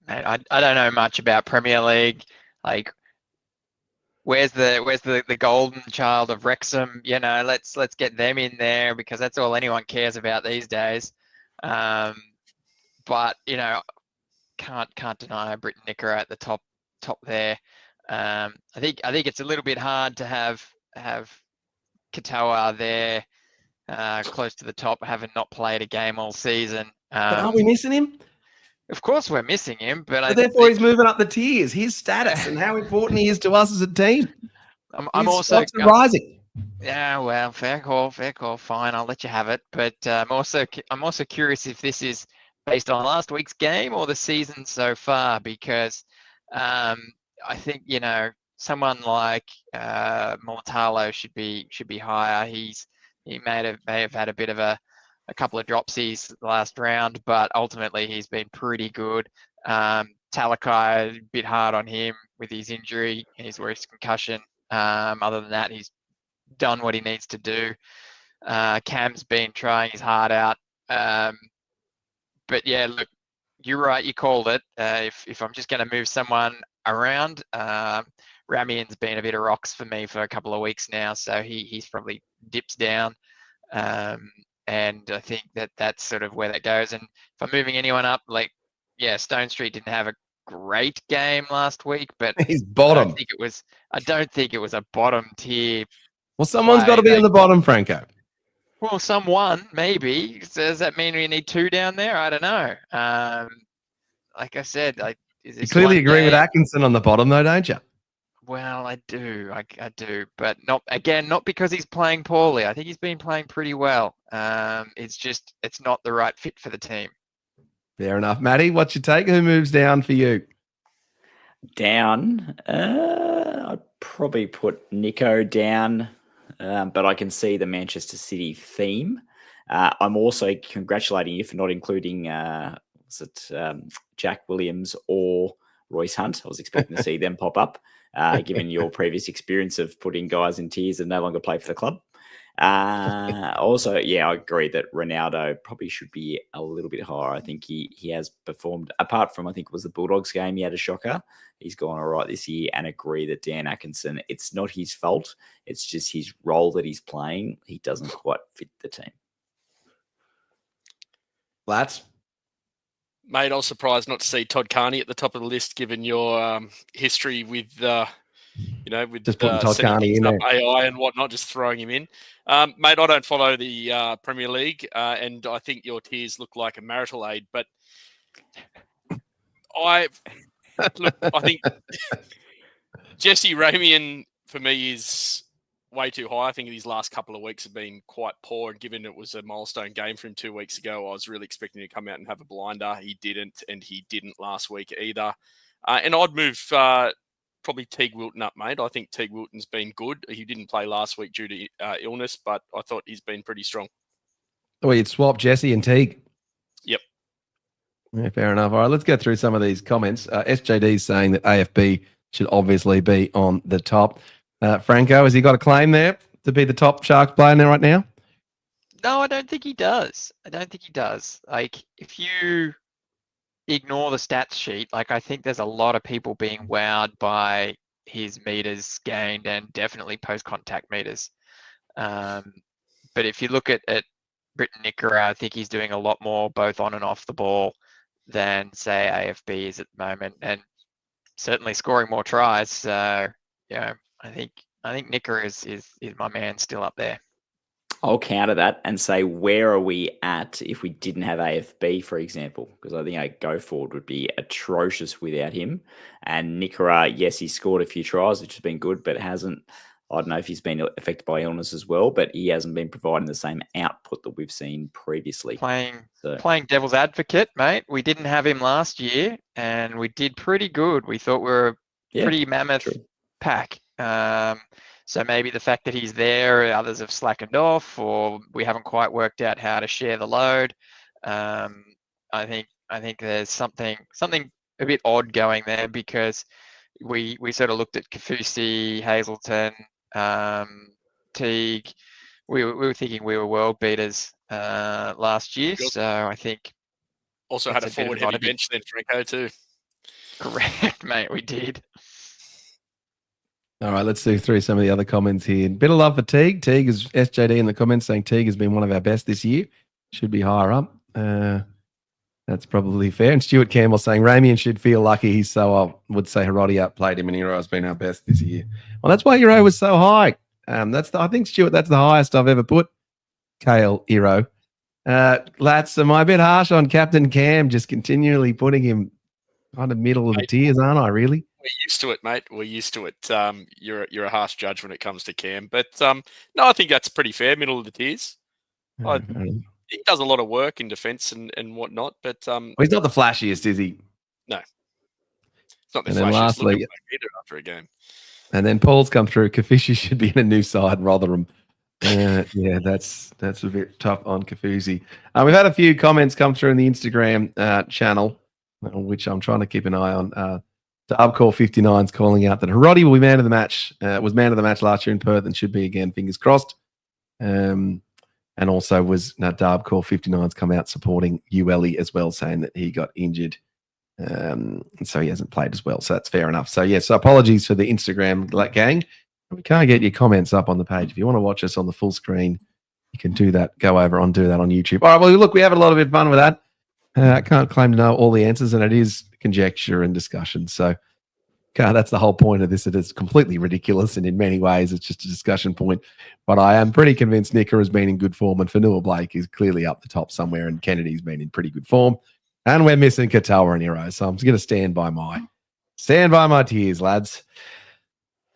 S3: Mate, I don't know much about Premier League. Like, where's the golden child of Wrexham? You know, let's get them in there because that's all anyone cares about these days. But you know, can't deny Britton Nicker at the top there. I think it's a little bit hard to have Katoa there close to the top, having not played a game all season.
S2: But aren't we missing him?
S3: Of course, we're missing him, but
S2: therefore he's moving up the tiers. His status and how important he is to us as a team.
S3: I'm also
S2: rising.
S3: Yeah, well, fair call. Fine, I'll let you have it. But I'm also curious if this is based on last week's game or the season so far, because I think someone like Mulatalo should be higher. He may have had a bit of a couple of dropsies last round, but ultimately he's been pretty good. Talakai, a bit hard on him with his injury and his worst concussion. Other than that, he's done what he needs to do. Cam's been trying his heart out. But yeah, look, you're right. You called it. If I'm just going to move someone around, Ramian's been a bit of rocks for me for a couple of weeks now, so he's probably dips down. And I think that's sort of where that goes. And if I'm moving anyone up, Stone Street didn't have a great game last week, but
S2: he's bottom.
S3: I don't think it was a bottom tier.
S2: Well, someone's got to be on the bottom, Franco.
S3: Well, someone maybe. Does that mean we need two down there? I don't know. Like I said,
S2: you clearly agree with Atkinson on the bottom, though, don't you?
S3: Well, I do. I do, but not because he's playing poorly. I think he's been playing pretty well. It's not the right fit for the team.
S2: Fair enough. Matty, what's your take? Who moves down for you?
S5: Down? I'd probably put Nico down, but I can see the Manchester City theme. I'm also congratulating you for not including Jack Williams or Royce Hunt. I was expecting to see them pop up. Given your previous experience of putting guys in tiers and no longer play for the club. Also, I agree that Ronaldo probably should be a little bit higher. I think he has performed, apart from I think it was the Bulldogs game, he had a shocker. He's gone all right this year, and agree that Dan Atkinson, it's not his fault. It's just his role that he's playing. He doesn't quite fit the team.
S2: Lats?
S4: Mate, I was surprised not to see Todd Carney at the top of the list, given your history with, with
S2: just putting Todd Carney in there.
S4: AI and whatnot, just throwing him in. Mate, I don't follow the Premier League, and I think your tiers look like a marital aid. But I think Jesse Ramian for me is way too high. I think these last couple of weeks have been quite poor, and given it was a milestone game for him 2 weeks ago, I was really expecting him to come out and have a blinder. He didn't, and he didn't last week either. And I'd move probably Teague Wilton up, mate. I think Teague Wilton's been good. He didn't play last week due to illness, but I thought he's been pretty strong.
S2: Oh, you'd swap Jesse and Teague.
S4: Yep.
S2: Yeah, fair enough. All right, let's get through some of these comments. SJD is saying that AFB should obviously be on the top. Franco, has he got a claim there to be the top Sharks player now right now?
S3: No, I don't think he does. I don't think he does. Like, if you ignore the stats sheet, like, I think there's a lot of people being wowed by his meters gained and definitely post-contact meters. But if you look at Britton Nickera, I think he's doing a lot more both on and off the ball than, say, AFB is at the moment, and certainly scoring more tries. So, I think Nickera is my man still up there.
S5: I'll counter that and say, where are we at if we didn't have AFB, for example? Because I think our go forward would be atrocious without him. And Nickera, yes, he scored a few tries, which has been good, but hasn't. I don't know if he's been affected by illness as well, but he hasn't been providing the same output that we've seen previously.
S3: Playing devil's advocate, mate. We didn't have him last year, and we did pretty good. We thought we were a pretty mammoth pack. So maybe the fact that he's there, others have slackened off, or we haven't quite worked out how to share the load. I think there's something a bit odd going there, because we sort of looked at Kaufusi, Hazelton, Teague. We were thinking we were world beaters last year. So I think
S4: also had a forward heavy bench then, Franco, too.
S3: Correct, mate. We did.
S2: All right, let's do through some of the other comments here. Bit of love for Teague. Teague is SJD in the comments saying Teague has been one of our best this year. Should be higher up. That's probably fair. And Stuart Campbell saying Ramian should feel lucky. He's so, I would say Hiroti outplayed him, and Hero has been our best this year. Well, that's why Hero was so high. I think, Stuart, that's the highest I've ever put Kale Hero. Lats, am I a bit harsh on Captain Cam, just continually putting him kind of middle of the tiers, aren't I, really?
S4: We're used to it, mate. We're used to it. You're a harsh judge when it comes to Cam. But no, I think that's pretty fair, middle of the tiers. He does a lot of work in defence and whatnot, but
S2: he's not the flashiest, is he?
S4: No, it's not the
S2: and then
S4: flashiest.
S2: Lastly,
S4: either after a game.
S2: And then Paul's come through. Kaufusi should be in a new side, Rotherham. Yeah, that's a bit tough on Kaufusi. We've had a few comments come through in the Instagram channel, which I'm trying to keep an eye on. Darbcore 59's calling out that Hiroti will be man of the match. Was man of the match last year in Perth and should be again. Fingers crossed. And also was Darbcore 59's come out supporting Ueli as well, saying that he got injured. And so he hasn't played as well. So that's fair enough. So, so apologies for the Instagram gang. We can't get your comments up on the page. If you want to watch us on the full screen, you can do that. Go over and do that on YouTube. All right, well, look, we have a lot of bit fun with that. I can't claim to know all the answers, and it is conjecture and discussion. So that's the whole point of this. It is completely ridiculous, and in many ways, it's just a discussion point. But I am pretty convinced Nicker has been in good form, and Fanua Blake is clearly up the top somewhere, and Kennedy's been in pretty good form. And we're missing Katoa and Hero, so I'm going to stand by my tears, lads.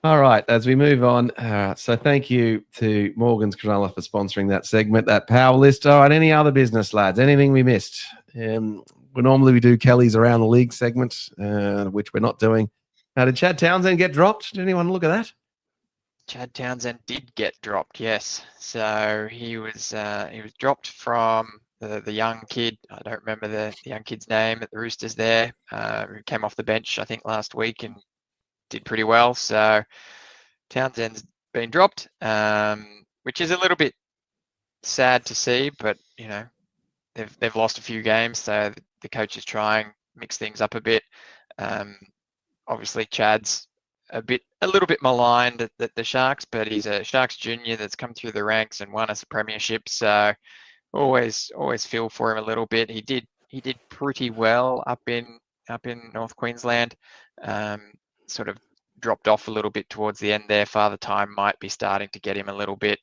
S2: All right, as we move on, so thank you to Morgan's Cronulla for sponsoring that segment, that power list. All right, any other business, lads? Anything we missed? Normally we do Kelly's Around the League segment, which we're not doing. Did Chad Townsend get dropped? Did anyone look at that?
S3: Chad Townsend did get dropped, yes. So he was dropped from the young kid. I don't remember the young kid's name at the Roosters there. Who came off the bench, I think, last week and did pretty well. So Townsend's been dropped, which is a little bit sad to see, but they've lost a few games, so the coach is trying mix things up a bit. Obviously Chad's a little bit maligned at the Sharks, but he's a Sharks junior that's come through the ranks and won us a premiership, so always feel for him a little bit. He did pretty well up in North Queensland. Sort of dropped off a little bit towards the end there. Father Time might be starting to get him a little bit,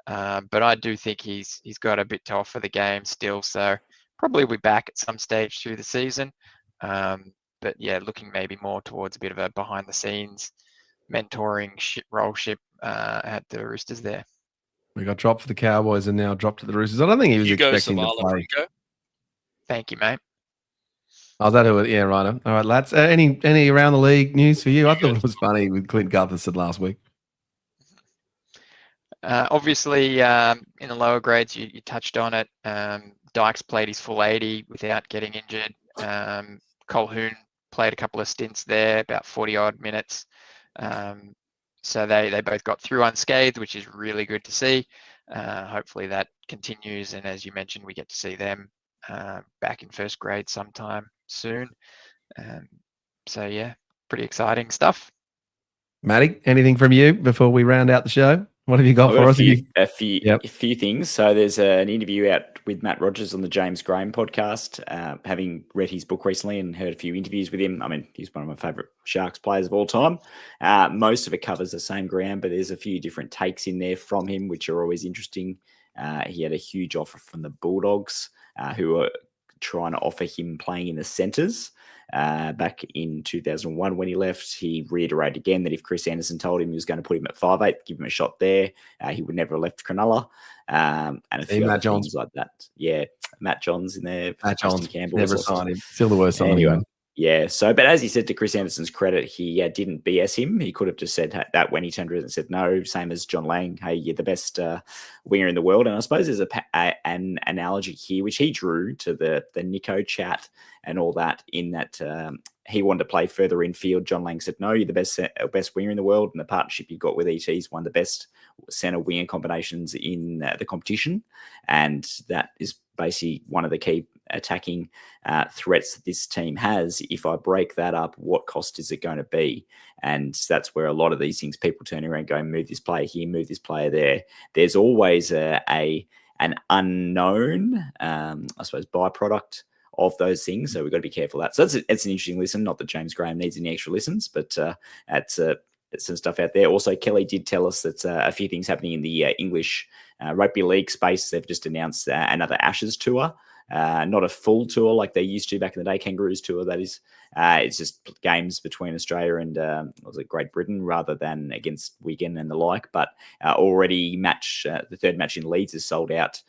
S3: but I do think he's got a bit to offer the game still, so probably be back at some stage through the season. But yeah, looking maybe more towards a bit of a behind the scenes mentoring role at the Roosters there.
S2: We got dropped for the Cowboys and now dropped to the Roosters. I don't think he was expecting to play.
S3: Thank you, mate.
S2: Oh, is that who? Yeah, right. All right, lads. Any around the league news for you? I thought it was funny with Clint Gutherson last week.
S3: Obviously, in the lower grades, you touched on it. Dykes played his full 80 without getting injured. Colquhoun played a couple of stints there, about 40-odd minutes. So they both got through unscathed, which is really good to see. Hopefully that continues, and as you mentioned, we get to see them back in first grade sometime soon. So yeah, pretty exciting stuff.
S2: Matty, anything from you before we round out the show? What have you got for us?
S5: A few things. So there's an interview out with Matt Rogers on the James Graham podcast. Having read his book recently and heard a few interviews with him, I mean, he's one of my favourite Sharks players of all time. Most of it covers the same ground, but there's a few different takes in there from him, which are always interesting. He had a huge offer from the Bulldogs, who were trying to offer him playing in the centres. Back in 2001 when he left, he reiterated again that if Chris Anderson told him he was going to put him at 5'8", give him a shot there, he would never have left Cronulla. And a few other things like that. Yeah, Matt Johns in there.
S2: Matt Johns,
S5: Campbell
S2: never signed him. Still the worst signing.
S5: Anyway, yeah. So, but as he said, to Chris Anderson's credit, he didn't BS him. He could have just said that when he turned around and said no, same as John Lang. Hey, you're the best winger in the world. And I suppose there's an analogy here, which he drew to the Nico chat and all that, in that he wanted to play further infield. John Lang said, no, you're the best winger in the world. And the partnership you got with ET is one of the best centre winger combinations in the competition. And that is basically one of the key attacking threats that this team has. If I break that up, what cost is it going to be? And that's where a lot of these things, people turn around and go, move this player here, move this player there. There's always an unknown, I suppose, byproduct of those things. So we've got to be careful of that. So it's an interesting listen. Not that James Graham needs any extra listens, but it's some stuff out there. Also, Kelly did tell us that a few things happening in the English rugby league space. They've just announced another Ashes tour. Not a full tour like they used to back in the day, Kangaroos tour, that is. It's just games between Australia and Great Britain rather than against Wigan and the like. But already the third match in Leeds is sold out.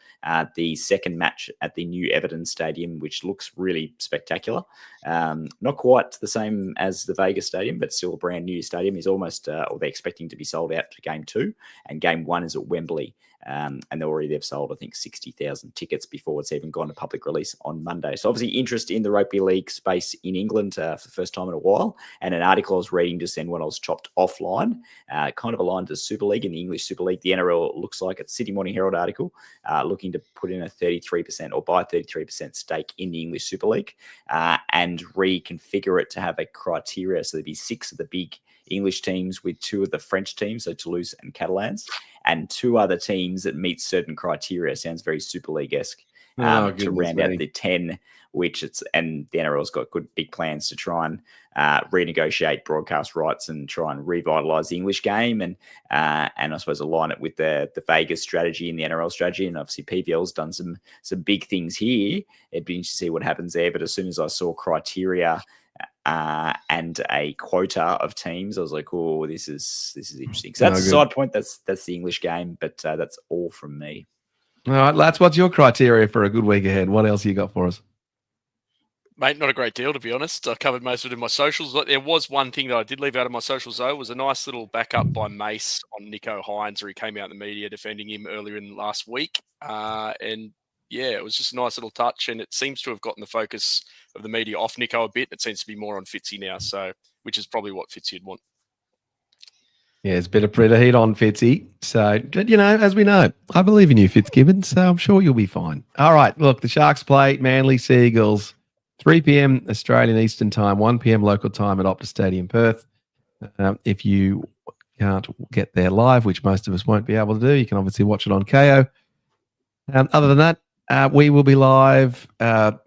S5: The second match at the new Everton Stadium, which looks really spectacular. Not quite the same as the Vegas Stadium, but still a brand new stadium, is almost, or they're expecting to be sold out for game 2. And game 1 is at Wembley. And they've sold, I think, 60,000 tickets before it's even gone to public release on Monday. So obviously interest in the rugby league space in England for the first time in a while. And an article I was reading just then when I was chopped offline, kind of aligned to Super League in the English Super League. The NRL looks like it's Sydney Morning Herald article, looking to put in a 33% or buy 33% stake in the English Super League and reconfigure it to have a criteria. So there'd be 6 of the big English teams with 2 of the French teams, so Toulouse and Catalans, and 2 other teams that meet certain criteria. Sounds very Super League-esque. To round out the 10, and the NRL's got good big plans to try and renegotiate broadcast rights and try and revitalise the English game and I suppose align it with the Vegas strategy and the NRL strategy. And obviously PVL's done some big things here. It'd be interesting to see what happens there. But as soon as I saw criteria and a quota of teams, I was like, oh, this is interesting. So that's a side point. That's the English game, but that's all from me.
S2: All right, Lats, what's your criteria for a good week ahead? What else you got for us?
S4: Mate, not a great deal, to be honest. I covered most of it in my socials. There was one thing that I did leave out of my socials, though, was a nice little backup by Mace on Nico Hines, where he came out in the media defending him earlier in last week. And yeah, it was just a nice little touch, and it seems to have gotten the focus of the media off Nico a bit. It seems to be more on Fitzy now, which is probably what Fitzy would want.
S2: Yeah, it's a bit of heat on Fitzy. So, as we know, I believe in you, Fitzgibbon, so I'm sure you'll be fine. All right, look, the Sharks play Manly Seagulls, 3 p.m. Australian Eastern Time, 1 p.m. local time at Optus Stadium, Perth. If you can't get there live, which most of us won't be able to do, you can obviously watch it on KO. Other than that, we will be live. When are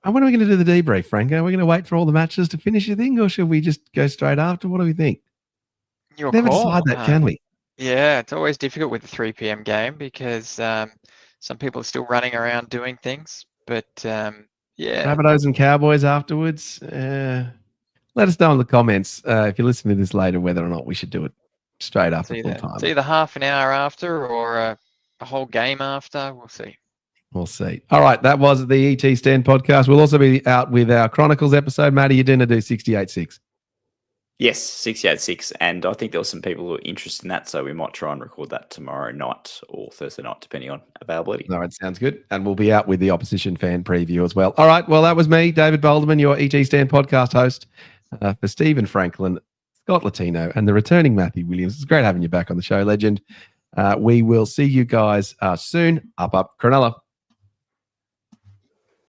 S2: we going to do the debrief, Franco? Are we going to wait for all the matches to finish, you think, or should we just go straight after? What do we think? Never decide that, can we?
S3: Yeah, it's always difficult with the 3 p.m. game because some people are still running around doing things. But yeah,
S2: Rabbitohs and Cowboys afterwards. Let us know in the comments if you're listening to this later whether or not we should do it straight after full time.
S3: It's either half an hour after or a whole game after. We'll see.
S2: We'll see. All right, that was the ET Stand podcast. We'll also be out with our Chronicles episode. Matty, you're going to do 68.6.
S5: Yes, 68.6. And I think there were some people who were interested in that, so we might try and record that tomorrow night or Thursday night, depending on availability.
S2: All right, sounds good. And we'll be out with the opposition fan preview as well. All right, well, that was me, David Boldeman, your ET Stand podcast host. For Stephen Franklin, Scott Latino, and the returning Matthew Williams. It's great having you back on the show, legend. We will see you guys soon. Up, Cronulla.